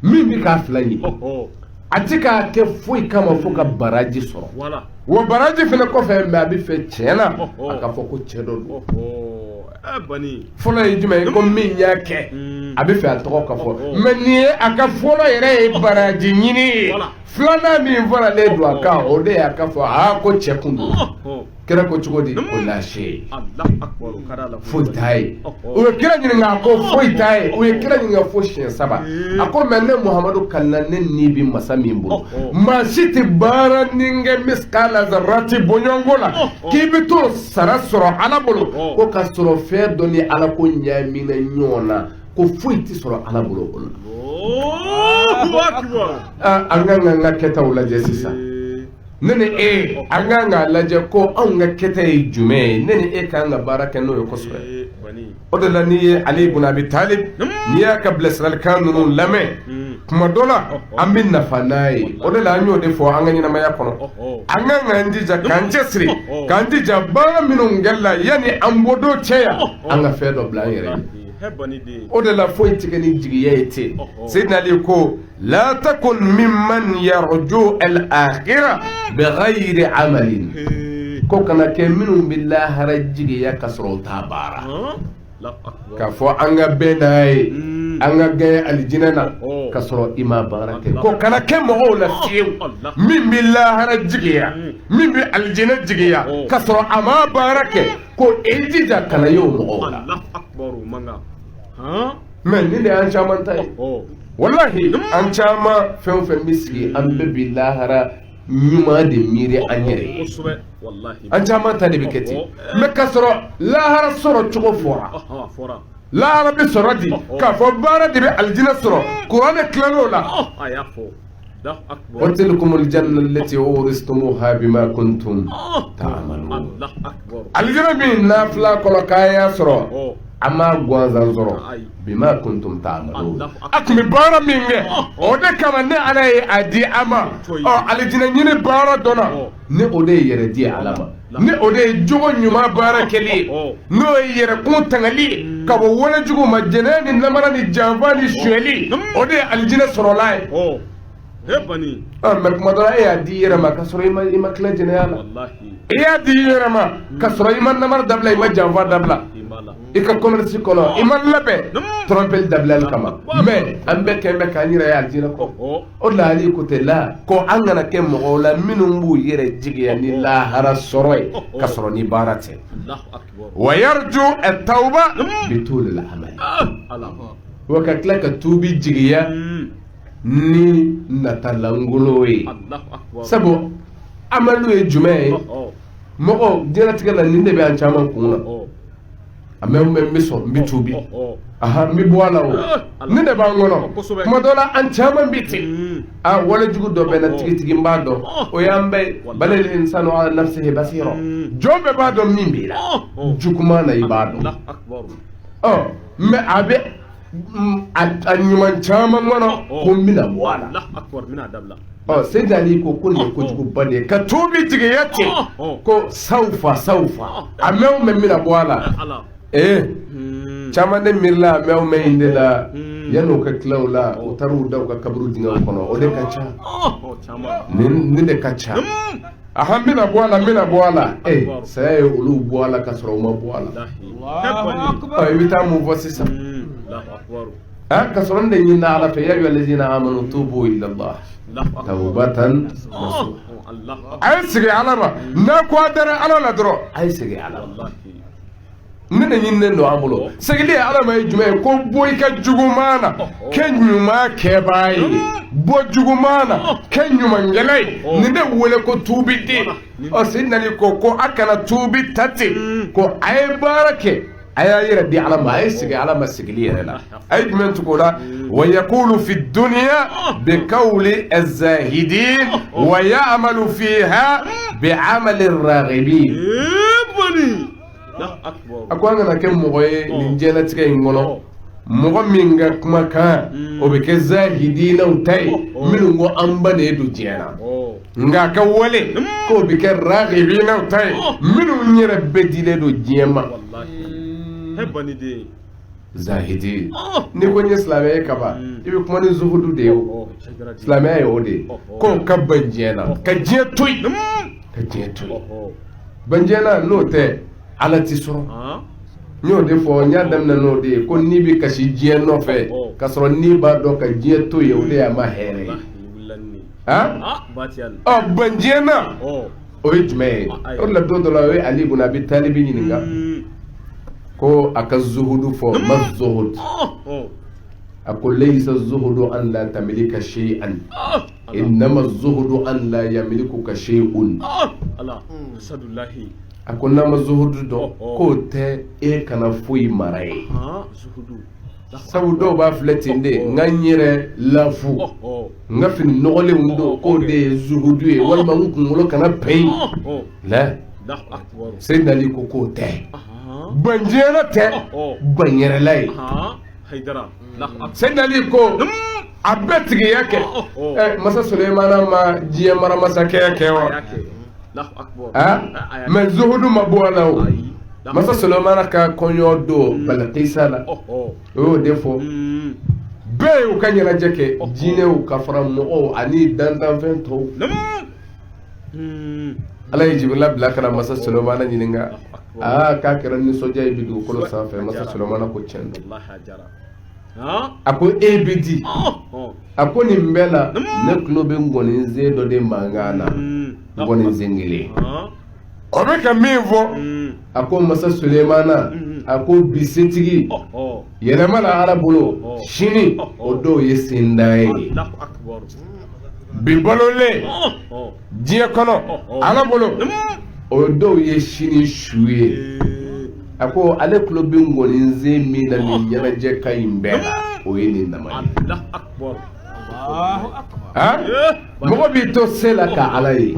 min bɛ k'a fila ye a tɛ k'a kɛ foyi kama fo ka baraji sɔrɔ wa baraji fana kɔfɛ mais a bɛ fɛ tiɲɛ na a ka fɔ ko cɛ dɔ don fɔlɔ ye jumɛn ye ko min y'a kɛ a bɛ fɛ a tɔgɔ ka fɔ mais nin ye a ka fɔlɔ yɛrɛ ye baraji ɲini ye filanan min faralen don a kan o de y'a ka fɔ ko cɛ kun don kira ko cogo di o lase foyi t'a ye u ye kira ɲininka a ko foyi t'a ye u ye kira ɲininka fo siɲɛ 3 a ko mais ne Muhamadu kalila ne ni bi masa min bolo maa si tɛ baara ni kɛ miskala zarrati bɔɲɔgɔnko la k'i bɛ t'o sara sɔrɔ ala bolo ko ka sɔrɔ fɛn dɔ ni ala ko ɲaamina ɲɔgɔn na ko foyi tɛ sɔrɔ ala bolo o la an ka n ka kɛtaw lajɛ sisan ne ni e an ka k'a lajɛ ko anw ka kɛta ye jumɛn ye ne ni e k'an ka baara kɛ n'o ye kosɛbɛ o de la n'i ye Ali ibn Abi Talib n'i y'a ka bilasiralikan ninnu lamɛn kuma dɔ la an bɛ nafa n'a ye o de la an y'o de fɔ an ka ɲɛnamaya kɔnɔ an ka k'an jija k'an cɛsiri k'an jija baara minnu kɛla yanni an bɔ don cɛ yan an ka fɛn dɔ bila an yɛrɛ ye o de la foyi tigɛ ni jigiya ye ten Seydina Ali ko la takun mimman yarju al-akhirah bighayri amalin ko kana kɛ minnu bɛ lahara jigiya ka sɔrɔ u t'a baara k'a fɔ an ka bɛn n'a ye an ka gɛn alijinɛ na ka sɔrɔ i ma baara kɛ ko kana kɛ mɔgɔw la fiyewu min bɛ lahara jigiya min bɛ alijinɛ jigiya ka sɔrɔ a ma baara kɛ ko i jija kana ye o mɔgɔw la mɛ nin de y'an caman ta ye wallahi an caman fɛn o fɛn bɛ sigi an bɛɛ bi lahara ɲuman de miiri an yɛrɛ ye an caman ta de bɛ kɛ ten mɛ ka sɔrɔ lahara sɔrɔ cogo fɔra lahara bɛ sɔrɔ di k'a fɔ baara de bɛ alijinɛ sɔrɔ kuranɛ tilal'o la وتلكم الجنة التي أورثتموها بما كنتم تعملون الجنة من نافلا كل كايا سرو أما غوانزان سرو بما كنتم تعملون أكمل بارا مينغ أودا كمان أنا أدي أما الجنة نيني بارا دونا ne o de ye yɛrɛ di ala ma ne o de ye jogo ɲuman baara kɛli n'o ye yɛrɛ kun tangali ka bɔ wale jugu ma jɛnɛ ni lamara ni janfa ni suyɛli o de ye alijinɛ sɔrɔla ye mɛ kuma dɔ la e y'a di i yɛrɛ ma ka sɔrɔ i ma tila jɛnɛya la i y'a di i yɛrɛ ma ka sɔrɔ i ma namara dabila i ma janfa dabila i ka commerce kɔnɔ i ma labɛn trompeli dabilali kama mɛ an bɛɛ kɛn bɛ k'an yɛrɛ ye alijinɛ kɔ o de la ali ko tɛ la ko an kana kɛ mɔgɔw la minnu b'u yɛrɛ jigiya ni lahara sɔrɔ ye ka sɔrɔ ni baara tɛ wa yarju at-tawba bi tulil amal wa ka tila ka tuubi jigiya ni natalangolo ye sabu amalu ye jumɛn ye mɔgɔ diɲɛlatigɛ la nin de bɛ an caman kun na a mɛ n bɛ sɔn n bɛ tuubi n bɛ bɔ a la o ne de b'an kɔnɔ kuma dɔ la an caman bɛ ten a wale jugu dɔ bɛ na tigitigi n b'a dɔn o y'an bɛɛ bal al-insanu ala nafsihi basira jɔn bɛɛ b'a dɔn min b'i la juguman na i b'a dɔn mɛ a bɛ a ɲuman caman kɔnɔ ko n bɛna bɔ a la Seydi Ali ko nin ye kojuguba de ye ka tuubi jigiya ten ko sawfa a mɛn o mɛn bɛna bɔ a la caman de miirila a mɛn o mɛn in de la yan'o ka tila o la o taara u da u ka kaburu dingɛw kɔnɔ o de ka ca ne de ka ca n bɛna bɔ a la saya ye olu bɔ a la ka sɔrɔ u ma bɔ a la i bɛ taa mun fɔ sisan ka sɔrɔ n de ɲinina ala fɛ ya ayyuha allazina amanu tubu ila Allah tawbatan nasuha a ye segin ala ma n'a ko a dara ala la dɔrɔn a ye segin ala ma ne de ɲininen don an bolo segili ye ala ma ye jumɛn ye ko bɔ i ka juguman na kɛ ɲuman kɛbaa ye bɔ juguman na kɛ ɲumankɛla ye nin de wele ko tuubi den Seydi Ali ko a kana tuubi ta ten ko a ye baara kɛ a y'a yɛrɛ di ala ma a ye segin ala ma segili yɛrɛ la a ye jumɛn tugu o la wa yaqulu fi dunya bi qawli az-zahidin wa ya'malu fiha bi 'amali ar-raghibin a ko an kana kɛ mɔgɔ ye nin diɲɛlatigɛ in kɔnɔ mɔgɔ min ka kumakan o bɛ kɛ zahidinaw ta ye minnu ko an ba de ye don diɲɛ na nka a ka wale k'o bɛ kɛ raghibinaw ta ye minnu yɛrɛ bɛɛ dilen don diɲɛ ma zahidi ni ko n ye silamɛya ye kaban i bɛ kuma ni zuhudu de ye o silamɛya ye o de ye ko ka ban diɲɛ na ka diɲɛ to yen ka diɲɛ to yen ban diɲɛ na n'o tɛ ala ti sɔrɔ n y'o de fɔ n y'a daminɛ n'o de ye ko n'i bɛ kasi diɲɛ nɔfɛ ka sɔrɔ n'i b'a dɔn ka diɲɛ to yen o de y'a ma hɛrɛ ye ban diɲɛ na o ye jumɛn ye o de la don dɔ la o ye Ali ibn Abi Talib ɲininka ko a ka zuhudu fɔ ma zuhud a ko laysa zuhudu an la tamlika shay'an innama zuhudu an la yamlikuka shay'un a ko n'a ma zuhudu dɔn k'o tɛ e kana foyi mara ye sabu dɔw b'a filɛ ten de n ka n yɛrɛ lafu n ka fini nɔgɔlenw don k'o de ye zuhudu ye walima n kunkolo kana pɛn la Seydi Ali ko k'o tɛ ban diɲɛna tɛ ban yɛrɛla ye Seydi Ali ko a bɛɛ tigiya kɛ masa Sulemana ma diɲɛ maramasakɛya kɛ wa mɛ zuhudu ma bɔ a la o masa Sulemana ka kɔɲɔ don Balkisa la o y'o de fɔ bɛɛ y'u ka ɲɛnajɛ kɛ jinɛw ka fara mɔgɔw ani dantanfɛn tɔw ala ye Jibirila bila kana masa Sulemana ɲininka k'a kɛra nisɔndiya ye bi dugukolo sanfɛ masa Sulemana ko tiɲɛ don a ko e bɛ di a ko nin bɛɛ la ne tulo bɛ ngɔninsen dɔ de mankan na ngɔninsen kelen o bɛ ka min fɔ a ko masa Sulemana a ko bi setigi yɛlɛma na Ala bolo sini o dɔw ye sendan ye bi balolen diɲɛ kɔnɔ Ala bolo o dɔw ye sini su ye a ko ale tulo bɛ ngɔninsen min na nin ɲɛnajɛ ka ɲi bɛɛ la o ye nin dama ye mɔgɔ b'i to se la ka Ala ye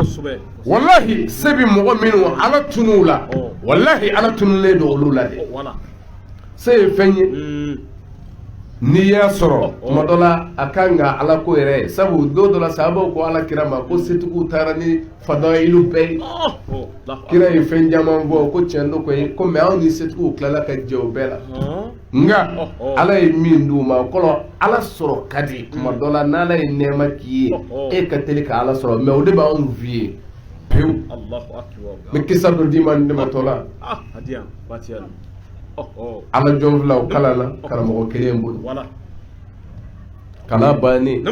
wallahi se bɛ mɔgɔ minnu Ala tun'u la wallahi Ala tunulen don olu la de se ye fɛn ye n'i y'a sɔrɔ tuma dɔ la a kan ka Ala ko yɛrɛ ye sabu don dɔ la sahabaw ko Ala kira ma ko setigiw taara ni fadayilu bɛɛ ye kira ye fɛn caman fɔ ko tiɲɛ do koyi ko mais anw ni setigiw tilala ka jɛ o bɛɛ la nka Ala ye min d'u ma kɔrɔ Ala sɔrɔ ka di tuma dɔ la n'Ala ye nɛɛma k'i ye e ka teli ka Ala sɔrɔ mais o de b'anw f'i ye pewu n bɛ kisa dɔ d'i ma n dɛmɛtɔ la Ala jɔn filaw kalan na karamɔgɔ kelen bolo kalan bannen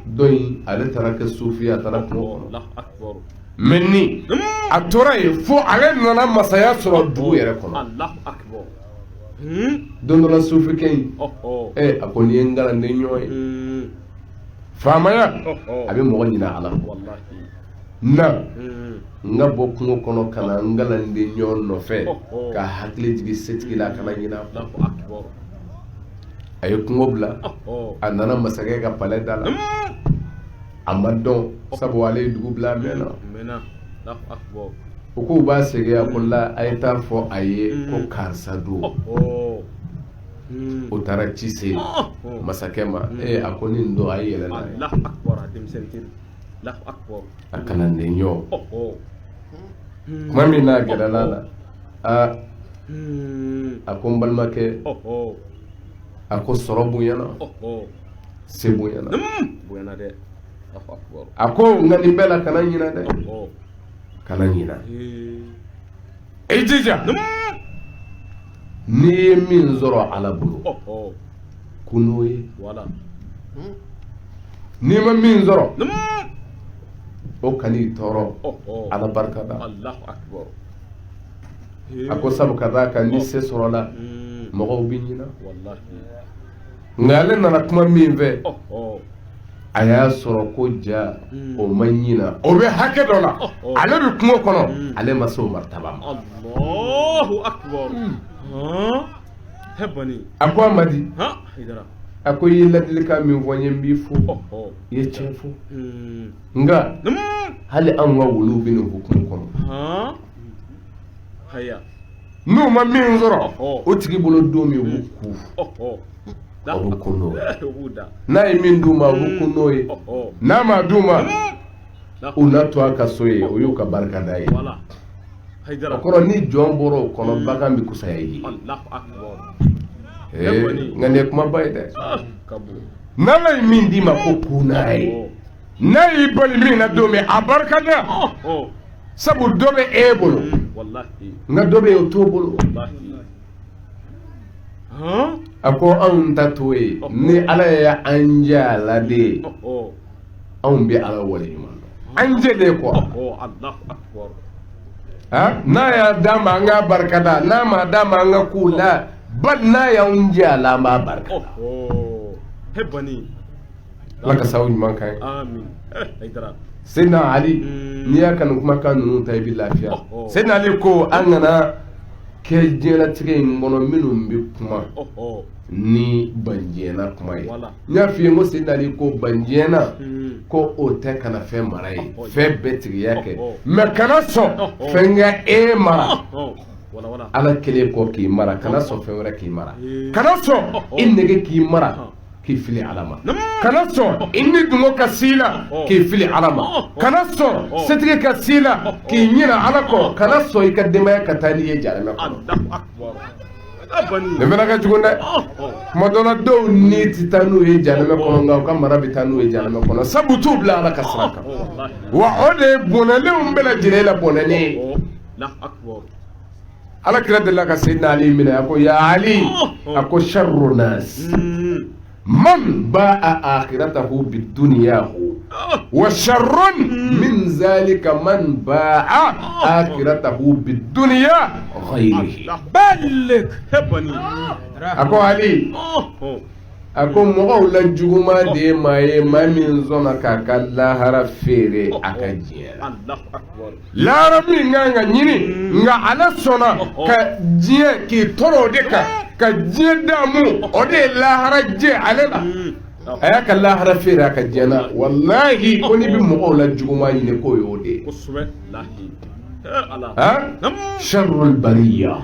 dɔ in ale taara kɛ sufi a taara kungo kɔnɔ mais ni a tora yen fo ale nana masaya sɔrɔ dugu yɛrɛ kɔnɔ don dɔ la sufikɛ in a ko nin ye n kalanden ɲɔgɔn ye faamaya a bɛ mɔgɔ ɲinɛ Ala na n ka bɔ kungo kɔnɔ ka na n kalanden ɲɔgɔn nɔfɛ ka hakili jigin setigi la kana ɲinɛ a ye kungo bila a nana masakɛ ka palais da la a ma dɔn sabu ale ye dugu bila a mɛnna u k'u b'a segin a ko la a ye taa fɔ a ye ko karisa don o taara ci se masakɛ ma a ko nin don a ye yɛlɛ n'a ye a kalanden ɲɔ kuma min n'a gɛrɛla la a ko n balimakɛ a ko sɔrɔ bonyana se bonyana a ko nka nin bɛɛ la kana ɲinɛ dɛ kana ɲinɛ i jija n'i ye min sɔrɔ Ala bolo kun n'o ye n'i ma min sɔrɔ o kan'i tɔɔrɔ Ala barika da a ko sabu ka d'a kan ni se sɔrɔla mɔgɔw bɛ ɲinɛ nka ale nana kuma min fɛ a y'a sɔrɔ ko ja o ma ɲinɛ o bɛ hakɛ dɔ la ale bɛ kungo kɔnɔ ale ma se o martaba ma a ko Amadi a ko i ye ladilikan min fɔ n ye n b'i fo i ye tiɲɛ fɔ nka hali anw ka wuluw bɛ nin hukumu kɔnɔ n'u ma min sɔrɔ o tigi bolo don min b'u ku a b'u kun n'o ye n'a ye min d'u ma a b'u kun n'o ye n'a ma d'u ma u na to a ka so ye o y'u ka barikada ye o kɔrɔ ni jɔn bɔra o kɔnɔ bagan bɛ kusaya ye nka nin ye kumaba ye dɛ n'Ala ye min d'i ma ko kun n'a ye n'a y'i bali min na don min a barikada sabu dɔ bɛ e bolo nka dɔ bɛ yen o t'o bolo a ko anw ta t'o ye ni Ala ye an jɛ a la de anw bɛ Ala waleɲuman dɔn an jɛ de quoi n'a y'a d'a ma an k'a barikada n'a ma d'a ma an ka k'u la bali n'a y'anw jɛ a la an b'a barika Ala ka sababu ɲuman k'an ye Seydina Ali n'i y'a kanu kumakan ninnu ta i bɛ lafiya Seydina Ali ko an kana kɛ diɲɛlatigɛ in kɔnɔ minnu bɛ kuma ni banjɛna kuma ye n y'a f'i ye ko Seydina Ali ko banjɛna ko o tɛ kana fɛn mara ye fɛn bɛɛ tigiya kɛ mais kana sɔn fɛn ka e mara Ala kelen kɔ k'i mara kana sɔn fɛn wɛrɛ k'i mara kana sɔn i nege k'i mara k'i fili Ala ma kana sɔn i ni dungo ka s'i la k'i fili Ala ma kana sɔn setigi ka s'i la k'i ɲinɛ Ala kɔ kana sɔn i ka denbaya ka taa n'i ye jahanama kɔnɔ nin fana ka jugu dɛ tuma dɔ la dɔw ni tɛ taa n'u ye jahanama kɔnɔ nka u ka mara bɛ taa n'u ye jahanama kɔnɔ sabu t'u bila Ala ka sira kan wa o de ye bɔnɛlenw bɛɛ lajɛlen la bɔnɛlen ye Ala kira delila ka Seydina Ali minɛ a ko ya Ali a ko sharru nas man ba'a akhiratahu bidunyahu wa sharrun min zalika man ba'a akhiratahu bidunya ghayrihi. Ballik hebani. Ako Ali ako mɔgɔw la juguma de ma ye maa min sɔnna k'a ka lahara feere a ka diɲɛ la. Lahara min kan ka ɲini nka ala sɔnna ka diɲɛ k'i tɔɔrɔ o de kan ka diɲɛ daamu o de ye lahara jɛ ale la. A y'a ka lahara feere a ka diɲɛ na walahi ko ni bɛ mɔgɔw la juguma ɲini k'o y'o de ye. Sharrul bariya.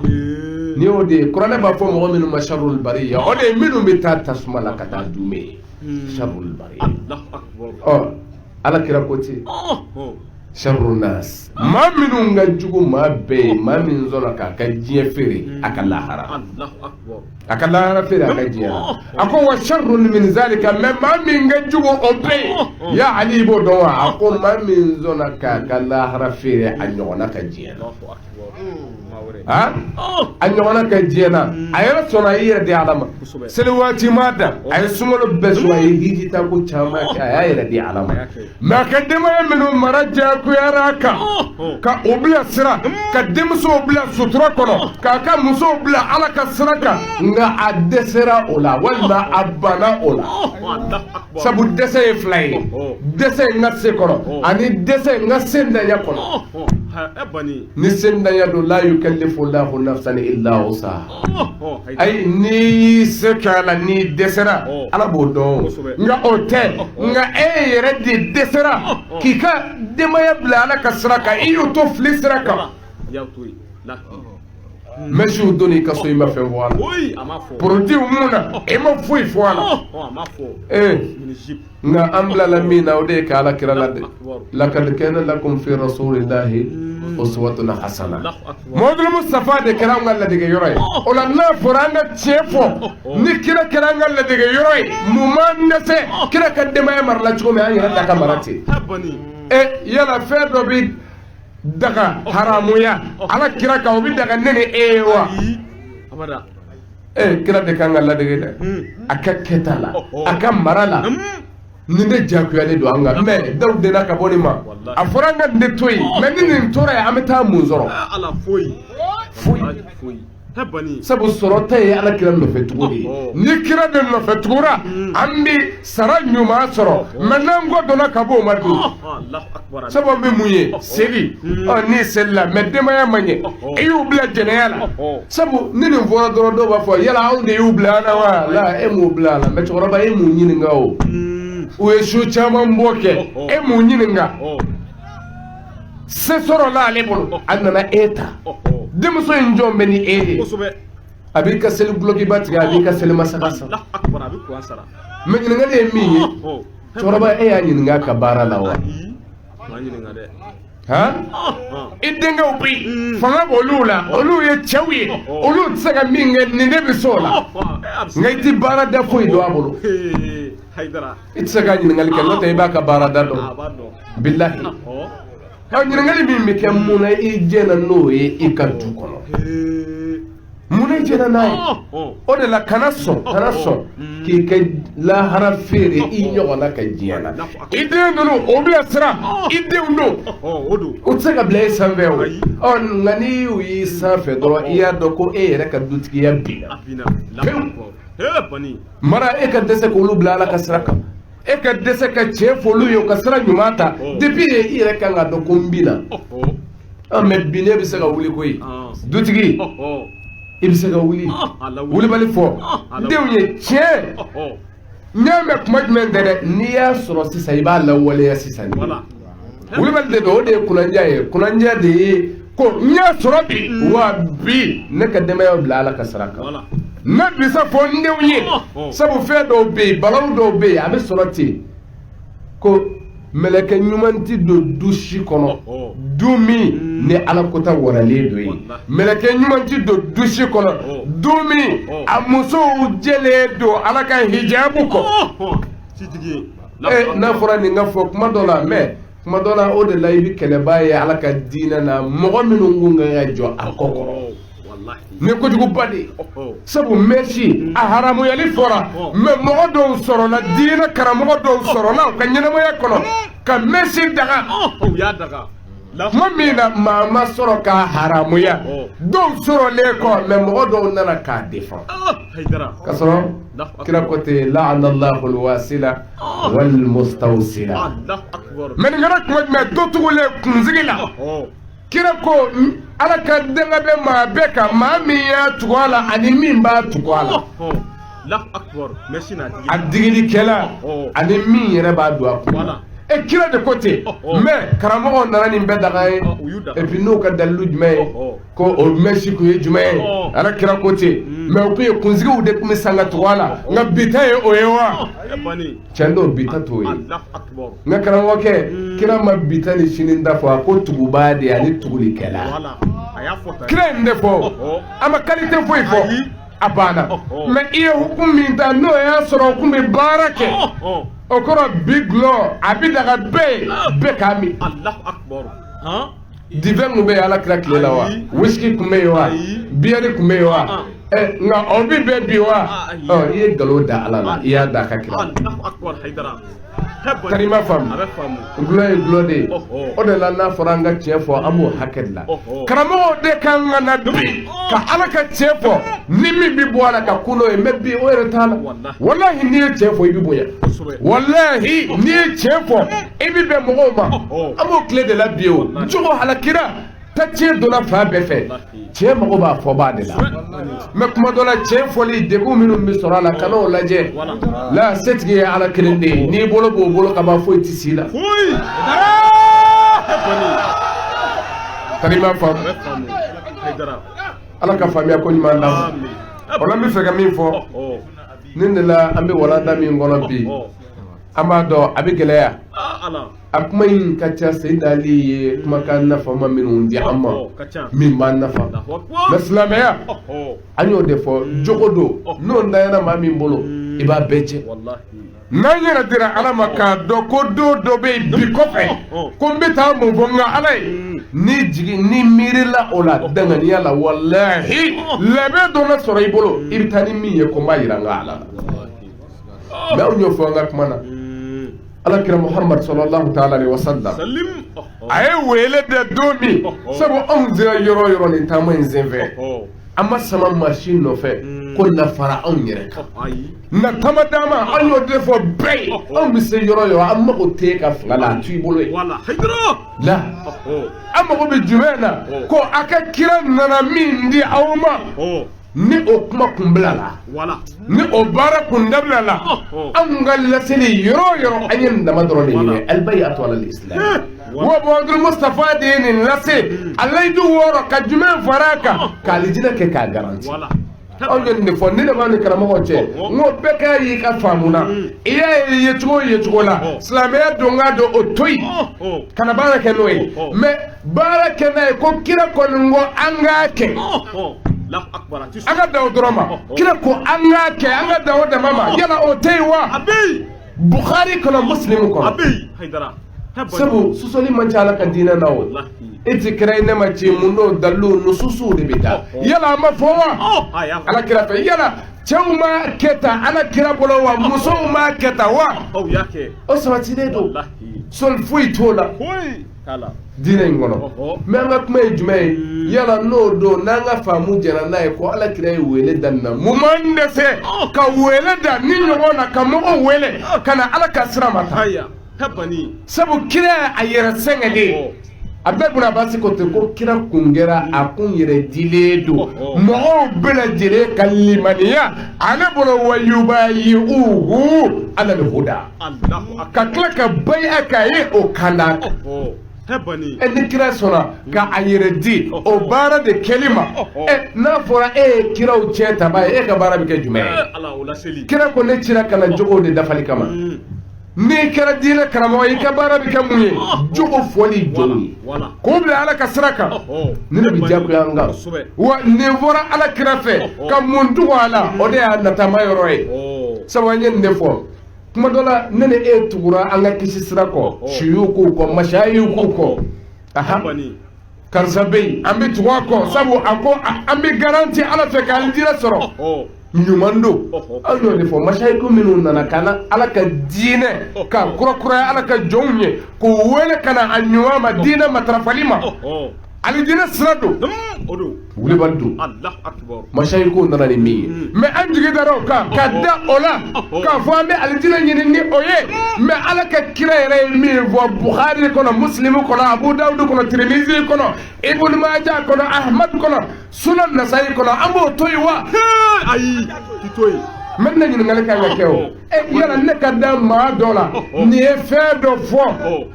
Ni o de kuranɛ b'a fɔ mɔgɔ minnu ma sharrul bariya o de ye minnu bɛ taa tasuma la ka taa dume sharrul bariya. Ala kira ko ten sharrun nas maa minnu ka jugu maa bɛɛ ye maa min sɔnna k'a ka diɲɛ feere a ka lahara a ka lahara feere a ka diɲɛ la. A ko wa sharrun min zalika mais maa min ka jugu o bɛɛ ye ya Ali b'o dɔn wa. A ko maa min sɔnna k'a ka lahara feere a ɲɔgɔnna ka diɲɛ la. A ɲɔgɔnna ka diɲɛ na a yɛrɛ sɔnna i yɛrɛ di Ala ma seli waati ma da a ye sunkalo bɛɛ sɔrɔ a ye hijita ko caman kɛ a y'a yɛrɛ di Ala ma mais a ka denbaya minnu mara diyagoyara a kan ka o bila sira ka denmusow bila sutura kɔnɔ k'a ka musow bila Ala ka sira kan nka a dɛsɛra o la walima a banna o la sabu dɛsɛ ye fila ye dɛsɛ ye n ka se kɔnɔ ani dɛsɛ n ka sen danya kɔnɔ. Ni sen danya don la yukallifu Allahu nafsan illa wusaha. Ayi ni se kɛ a la ni dɛsɛra Ala b'o dɔn nka o tɛ nka e yɛrɛ de dɛsɛra k'i ka denbaya bila Ala ka sira kan i y'o to fili sira kan. Mɛsiw donni ka so i ma fɛn fɔ a la produit mun na i ma foyi fɔ a la. Nka an bilala min na o de ye ka Ala kira la dɛ lakad kana lakum fi rasulillahi uswatun hasana. Muhamadu Mustafa de kɛra an ka ladege yɔrɔ ye o la n'a fɔra an ka tiɲɛ fɔ ni kira kɛra an ka ladege yɔrɔ ye mun m'an dɛsɛ kira ka denbaya marala cogo min an yɛrɛ da ka mara ten. Yala fɛn dɔ bi daga haramuya Ala kira kan o bi daga ne ni e ye wa. Kira de kan ka ladege dɛ a ka kɛta la a ka mara la nin de jakuyalen don an kan mais dɔw deli ka bɔ nin ma a fɔra an ka nin de to yen mais ni nin tora yen an bɛ taa mun sɔrɔ foyi sabu sɔrɔ ta ye Ala kira nɔfɛ tugu de ye ni kira de nɔfɛ tugura an bɛ sara ɲuman sɔrɔ mais n'an kɔ donna ka bɔ o ma dun sabu an bɛ mun ye seli ni seli la mais denbaya ma ɲɛ i y'u bila jɛnɛya la sabu ni nin fɔra dɔrɔn dɔw b'a fɔ yala anw de y'u bila an na wa la e m'u bila a la mais cɛkɔrɔba e m'u ɲininka o u ye su caman bɔ kɛ e m'u ɲininka se sɔrɔla ale bolo a nana e ta denmuso in jɔn bɛ ni e ye a b'i ka seli gulokiba tigɛ a b'i ka seli masaka sara mais ɲininkali ye min ye cɛkɔrɔba e y'a ɲininka ka baara la wa i denkɛw bi fanga b'olu la olu ye cɛw ye olu tɛ se ka min kɛ nin de bɛ se o la nka i ti baara da foyi dɔn a bolo i tɛ se ka ɲininkali kɛ n'o tɛ i b'a ka baara da dɔn bilahi ɲininkali min bɛ kɛ mun na i jɛna n'o ye i ka du kɔnɔ mun na i jɛna n'a ye o de la kana sɔn k'i kɛ lahara feere i ɲɔgɔnna ka diɲɛ na i den ninnu o bɛ siran i denw don o tɛ se ka bila e sanfɛ o nka n'i y'u y'i sanfɛ dɔrɔn i y'a dɔn ko e yɛrɛ ka dutigiya binna pewu mara e ka dɛsɛ k'olu bila Ala ka sira kan e ka dɛsɛ ka tiɲɛ fɔ olu ye u ka sira ɲuman ta depuis i yɛrɛ kan ka dɔn ko n binna mais bi ne bɛ se ka wuli koyi dutigi i bɛ se ka wuli wulibali fɔ denw ye tiɲɛ n y'a mɛn kuma jumɛn tɛ dɛ n'i y'a sɔrɔ sisan i b'a lawaleya sisan wulibali de don o de ye kunandiya ye kunandiya de ye ko n y'a sɔrɔ bi wa bi ne ka denbaya bila Ala ka sira kan ne bisa fɔ n denw ye sabu fɛn dɔw bɛ yen balawu dɔw bɛ yen a bɛ sɔrɔ ten ko mɛlɛkɛ ɲuman ti don du si kɔnɔ du min ni Ala kota waralen don yen mɛlɛkɛ ɲuman ti don du si kɔnɔ du min a musow jɛlen don Ala ka hijabu kɔ n'a fɔra nin ka fɔ kuma dɔ la mais kuma dɔ la o de la i bɛ kɛlɛba ye Ala ka diinɛ na mɔgɔ minnu kun kan ka jɔ a kɔ kɔrɔ ni kojugu badi sabu merci a haramu yali fora me mogo do soro la dina karamogo do soro la ka nyenamo ya kono ka merci daga ya daga mamina mama soro ka haramu ya do soro le ko me mogo do nana ka defan haydara ka soro kira kote la'ana Allahu al-wasila wal mustawsila Allah akbar men ngara ko me do tugule kunzigila kira ko ala ka denga be ma beka ma mi ya tugala ani min ba tugala Allah akbar merci na adigili kela ani min yere ba do akula e kira de côté mais karamo on nana ni mbeda gaay et puis no ka dalu jumay ko o merci ko jumay ala kira côté mais o pe kunzigi u de kuma sanga tugala nga bitaye o yewa chendo bitato yi Allah akbar nga karamo ke kira ma bitani shinin dafa ko tuguba de ani tuguli kela wala aya fota kira ndefo ama qualité foi fo abana mais iyo hukumi da no ya soro hukumi barake okoro big law abi daga be kami Allah akbar ha divin mbe ala kira kilela wa whisky kumbe wa biere kumbe wa nga obi be biwa iye galo da ala la iya da ka kira Allah akbar haydara karima fam glode o de la na foranga chefo amu hakella karamo de kan na bi ka ala ka chefo nimi bi boala ka kuno e mebbi o retala wallahi ni chefo ibi boya wallahi ni chefo ibi be mo ma amu clé de la bio jogo halakira tache do la fa be fe che mo ba fo ba de la me kuma do la che foli de ko minum mi sora la kano la je la setgi ala kirinde ni bolo bo bolo ka ba fo tisila karima fam ala ka famia ko nyima ndam ona mi fega min fo ninde la ambe wala da mi ngono bi amado abigeleya akuma yin kacha sayyida ali kuma kan nafa ma min di amma min ma nafa maslamaya anyo defo jogodo no ndayana ma min bolo iba beche nanyera dira alama ka do ko do be bi kofe ko mbeta mo bonga alay ni jigi ni mirila ola danga ni yala wallahi lebe do na soro ibolo ibtani mi ye ko mayira ngala me onyo fo ngak mana ala kira Muhammad sallallahu ta'ala alaihi wasallam ay wele de domi sabo on zira yoro ni tamay zenve amma sama machine no fe ko na fara on yere ka na tama dama on yo defo bay on mi se yoro amma ko te ka fala tu bolo wala hidro la amma ko be jumena ko aka kira nana min di awma ni o kuma kumblala wala ni o bara kundablala an gallasili yoro anyin da madroni ne albay'atu ala alislam wa badr mustafa dinin lase alaidu woro ka jumen faraka kalijina ke ka garanti wala on ne fo ni ma ni karamo ko che ngo beka yi ka famuna iya ye tugo la islamia donga do otoyi kana baraka noy me baraka nay ko kira ko ngo anga ke anga dawo drama kira ko anga ke anga dawo da mama yana o teiwa abi bukhari kono muslim ko abi haydara sabu susoli manchala kan dina nawo iti kira ne ma ci mundo dallu nususu de bita yala ma fowa ala kira fe yala chawma keta ala kira bolo wa muso ma keta wa yake o sabati de do sol fui tola kala dina ngono me anga kuma jume yala no do nanga famu jana nae ko ala kira wele danna mumande se ka wele da ni nyona ka mo wele kana ala ka sira mata haya tabani sabu kira ayera sengale abeguna basi ko te ko kira kungera akun yere diledo mo bela jere kalimaniya ana bolo wayubayi uhu ala huda Allah ka klaka bay akaye o kana tabani en kira sona ka ayere di o bara de kelima na fora kira o cheta bay ka bara bike jume ala wala seli kira ko ne chira kana jogo de dafali kama ni kira dina karamo yi ka bara bike munye jogo foli joni ko bla ala ka sraka ni bi jabu yanga wa ne vora ala kira fe ka mundu wala o de na tamayoro sawanyen ne fo kuma dola nene tugura anga kisi sirako shiyuku ko mashayuku ko aha karisa bɛ yen an bɛ tugu a kɔ sabu a ko an bɛ garanti ala fɛ k'an dira sɔrɔ ɲuman don an y'o de fɔ masayiku minnu nana ka na ala ka diinɛ ka kurakuraya ala ka jɔnw ye k'o wele ka na a ɲuman ma diinɛ matarafali ma alijinɛ sira don wulibali don masayiku nana ni min ye mɛ an jigi dara o kan ka da o la k'a fɔ an bɛ alijinɛ ɲini ni o ye mɛ ala ka kira yɛrɛ ye min fɔ buhari kɔnɔ musilimu kɔnɔ abu dawudu kɔnɔ tirimizi kɔnɔ ibnu maja kɔnɔ ahmad kɔnɔ sunan nasayi kɔnɔ an b'o to yen wa ayi ti to yen mɛ ne ɲininkali kan ka kɛ o yala ne ka da maa dɔ la nin ye fɛn dɔ fɔ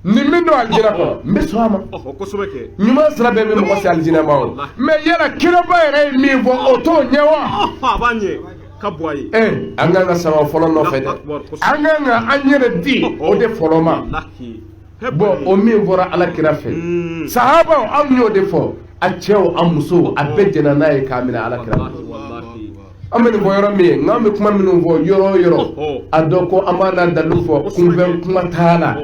nin min don alijinɛ kɔnɔ n bɛ sɔn a ma ɲuman sira bɛɛ bɛ mɔgɔ se alijinɛ ma o mɛ yala kiraba yɛrɛ ye min fɔ o t'o ɲɛ wa a b'a ɲɛ ka bɔ a ye an kan ka sama fɔlɔ nɔfɛ dɛ an kan ka an yɛrɛ di o de fɔlɔ ma bɔn o min fɔra ala kira fɛ sahabaw anw y'o de fɔ a cɛw an musow a bɛɛ jɛnna n'a ye k'a minɛ ala kira an bɛ nin fɔ yɔrɔ min ye nka an bɛ kuma minnu fɔ yɔrɔ o yɔrɔ a dɔn ko an b'a n'a dalu fɔ kunfɛ kuma t'a la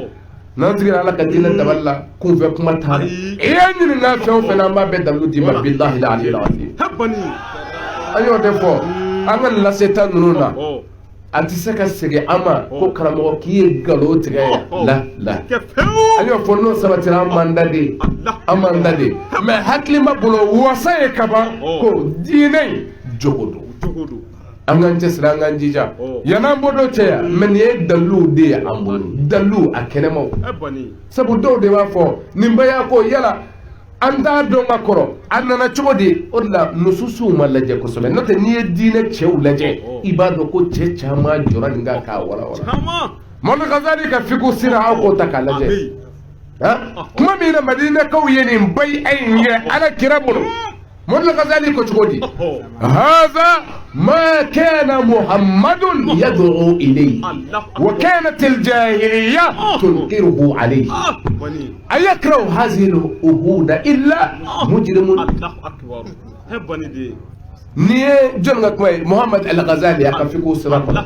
n'an sigira ala ka diinɛ dabali la kunfɛ kuma t'a la i ye ɲininka fɛn o fɛn na an b'a bɛɛ dalu d'i ma bilahi la aliyu azim an y'o de fɔ an ka laseta ninnu na a tɛ se ka segin an ma ko karamɔgɔ k'i ye nkalon tigɛ la an y'o fɔ n'o sabatira an man da de mɛ hakili ma bolo wasa ye kaban ko diinɛ in jogo don an k'an cɛsiri an k'an jija yan'an bɔ dɔ cɛ yan mɛ nin ye daliluw de ye an bolo daliluw a kɛnɛmaw sabu dɔw de b'a fɔ nin bɛɛ y'a ko yala an t'a dɔn ka kɔrɔ a nana cogo di o de la nususiw ma lajɛ kosɛbɛ n'o tɛ n'i ye diinɛ cɛw lajɛ i b'a dɔn ko cɛ caman jɔra nin kan k'a walawala Muhamɛd Gazali ka fiqhu sira aw k'o ta k'a lajɛ kuma min na madinakaw ye nin bayi a ye kɛ ala kira bolo Muhamɛd Gazali ko cogo di haza ma kana muhammadun yad'u ilayhi wa kanat al-jahiliyya tunkiruhu alayhi ayakrahu hadhihi al-uhuda illa mujrimun Allahu akbar hebani de ni ye jɔn ka kuma ye Muhamɛd al-Gazali a ka fiqhu sira kɔnɔ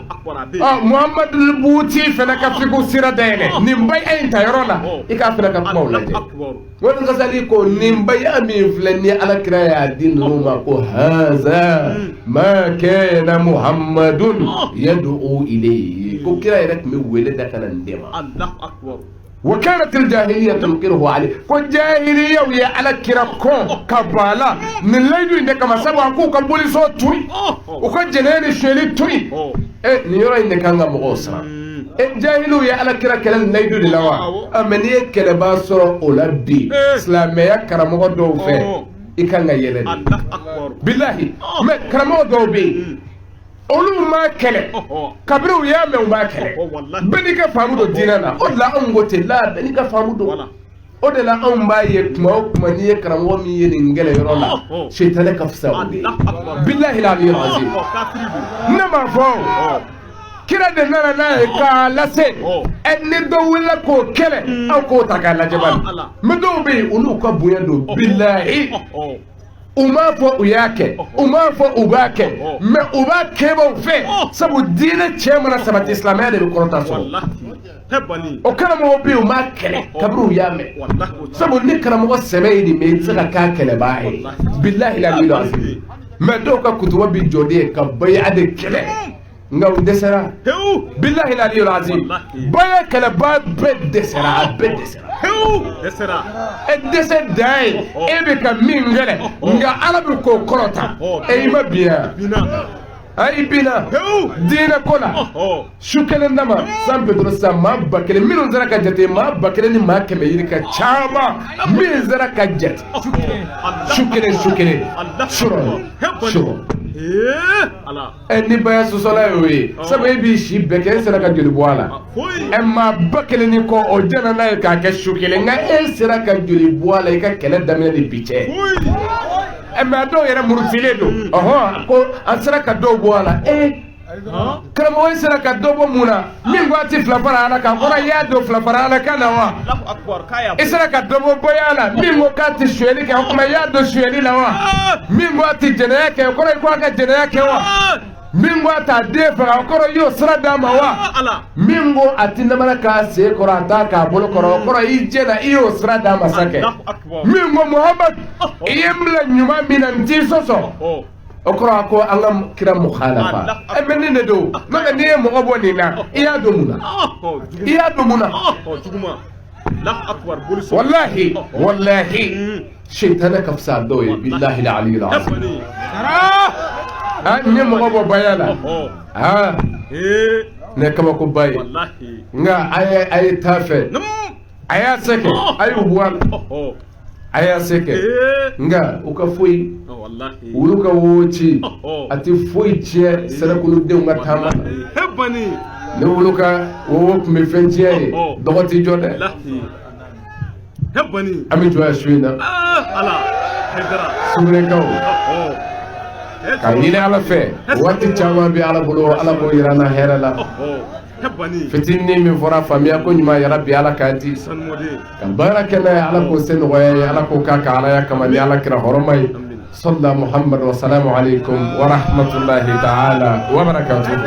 Muhamɛd al-Buti fana ka fiqhu sira dayɛlɛ nin bayi a ye ta yɔrɔ la i k'a fana ka kumaw lajɛ Muhamɛd Gazali ko nin bayi a min filɛ ni ala kira y'a di ninnu ma ko haza ma kana muhammadun yad'u ilayhi ko kira yɛrɛ tun bɛ wele da ka na nin de ma wa kanat al-jahiliyya tunkiruhu alayhi ko jahiliyaw ye ala kira kɔn ka ban a la nin layidu in de kama sabu a k'u ka boliso to yen u ka jɛnɛ ni suyɛli to yen nin yɔrɔ in de kan ka mɔgɔw siran jahiliw ye ala kira kɛlɛ nin layidu de la wa mɛ n'i ye kɛlɛbaa sɔrɔ o la bi silamɛya karamɔgɔ dɔw fɛ i kan ka yɛlɛ de bilahi mɛ karamɔgɔ dɔw bɛ yen olu ma kɛlɛ kabiri u y'a mɛn u ma kɛlɛ bɛɛ n'i ka faamu don diinɛ na o de la anw ko ten la bɛɛ n'i ka faamu don o de la anw b'a ye tuma o tuma n'i ye karamɔgɔ min ye nin gɛlɛ yɔrɔ la setanɛ ka fisa o de ye bilahi la aliyu azim ne m'a fɔ kira de nana n'a ye k'a lase ni dɔ wulila k'o kɛlɛ aw k'o ta k'a lajɛ bani mɛ dɔw bɛ yen olu ka bonya don bilahi u m'a fɔ u y'a kɛ u m'a fɔ u b'a kɛ mɛ u b'a kɛbaaw fɛ sabu diinɛ cɛ mana sabati silamɛya de bɛ kɔrɔta sɔrɔ o karamɔgɔ bɛ yen u m'a kɛlɛ kabiri u y'a mɛn sabu ni karamɔgɔ sɛbɛ ye nin mɛ i tɛ se ka k'a kɛlɛbaa ye bilahi la aliyu azim mɛ dɔw ka kutuba bi jɔ de ka baya de kɛlɛ nka u dɛsɛra bilahi la aliyu azim baya kɛlɛbaa bɛɛ dɛsɛra a bɛɛ dɛsɛra dɛsɛ dan ye e bɛ ka min kɛlɛ nka ala bɛ k'o kɔrɔta i ma biya i bina diinɛ ko la su kelen dama san bɛ dɔrɔn sisan maa ba kelen minnu sera ka jate maa ba kelen ni maa kɛmɛ yiri ka caman min sera ka jate su kelen surɔ ni baya sɔsɔla y'o ye sabu e b'i si bɛɛ kɛ e sera ka joli bɔ a la maa ba kelen ni kɔ o jɛna n'a ye k'a kɛ su kelen nka e sera ka joli bɔ a la i ka kɛlɛ daminɛ ni bi cɛ mɛ a dɔw yɛrɛ murutilen don ko an sera ka dɔw bɔ a la karamɔgɔ sera ka dɔ bɔ mun na min ko a tɛ fila fara ala kan kɔrɔ i y'a don fila fara ala kan na wa i sera ka dɔ bɔ bɔya la min ko k'a tɛ suyɛli kɛ o kuma i y'a don suyɛli la wa min ko a tɛ jɛnɛya kɛ kɔrɔ i ko a ka jɛnɛya kɛ wa min ko ata den faga o kɔrɔ y'o sira d'a ma wa ala min ko a ti namara k'a sen kɔrɔ a t'a k'a bolo kɔrɔ o kɔrɔ i jɛna i y'o sira d'a ma sakɛ Allahu akbar min ko Muhamad i ye n bila ɲuman min na n t'i sɔsɔ o kɔrɔ a ko an ka kira mukhalafa mais nin de don n'o tɛ n'i ye mɔgɔ bɔ nin na i y'a don mun na i y'a don mun na juguma Allahu akbar boliso wallahi wallahi shaytan ka fisa dɔw ye billahi al-ali al-azim n ye mɔgɔ bɔ baya la ne kabako ba ye wallahi nka a ye taa fɛ a y'a se kɛ a y'u bɔ a la a y'a se kɛ nka u ka foyi wallahi olu ka wo ci a tɛ foyi tiɲɛ sɛnɛkuludenw ka taama hebani ne wolo ka wo tun bɛ fɛn tiɲɛ ye dɔgɔ tɛ jɔ dɛ wallahi hebani an bɛ jɔ yan su in na ala hedara sugunɛkaw ka ɲini ala fɛ waati caman bɛ ala bolo ala k'o yira an na hɛrɛ la hebani fitinin min fɔra faamuya ko ɲuman yara bi ala k'a di sanmode ka baara kɛ n'a ye ala k'o se nɔgɔya ye ala k'o k'a ka alaya kama ni ala kira hɔrɔma ye صلى محمد والسلام عليكم ورحمة الله تعالى وبركاته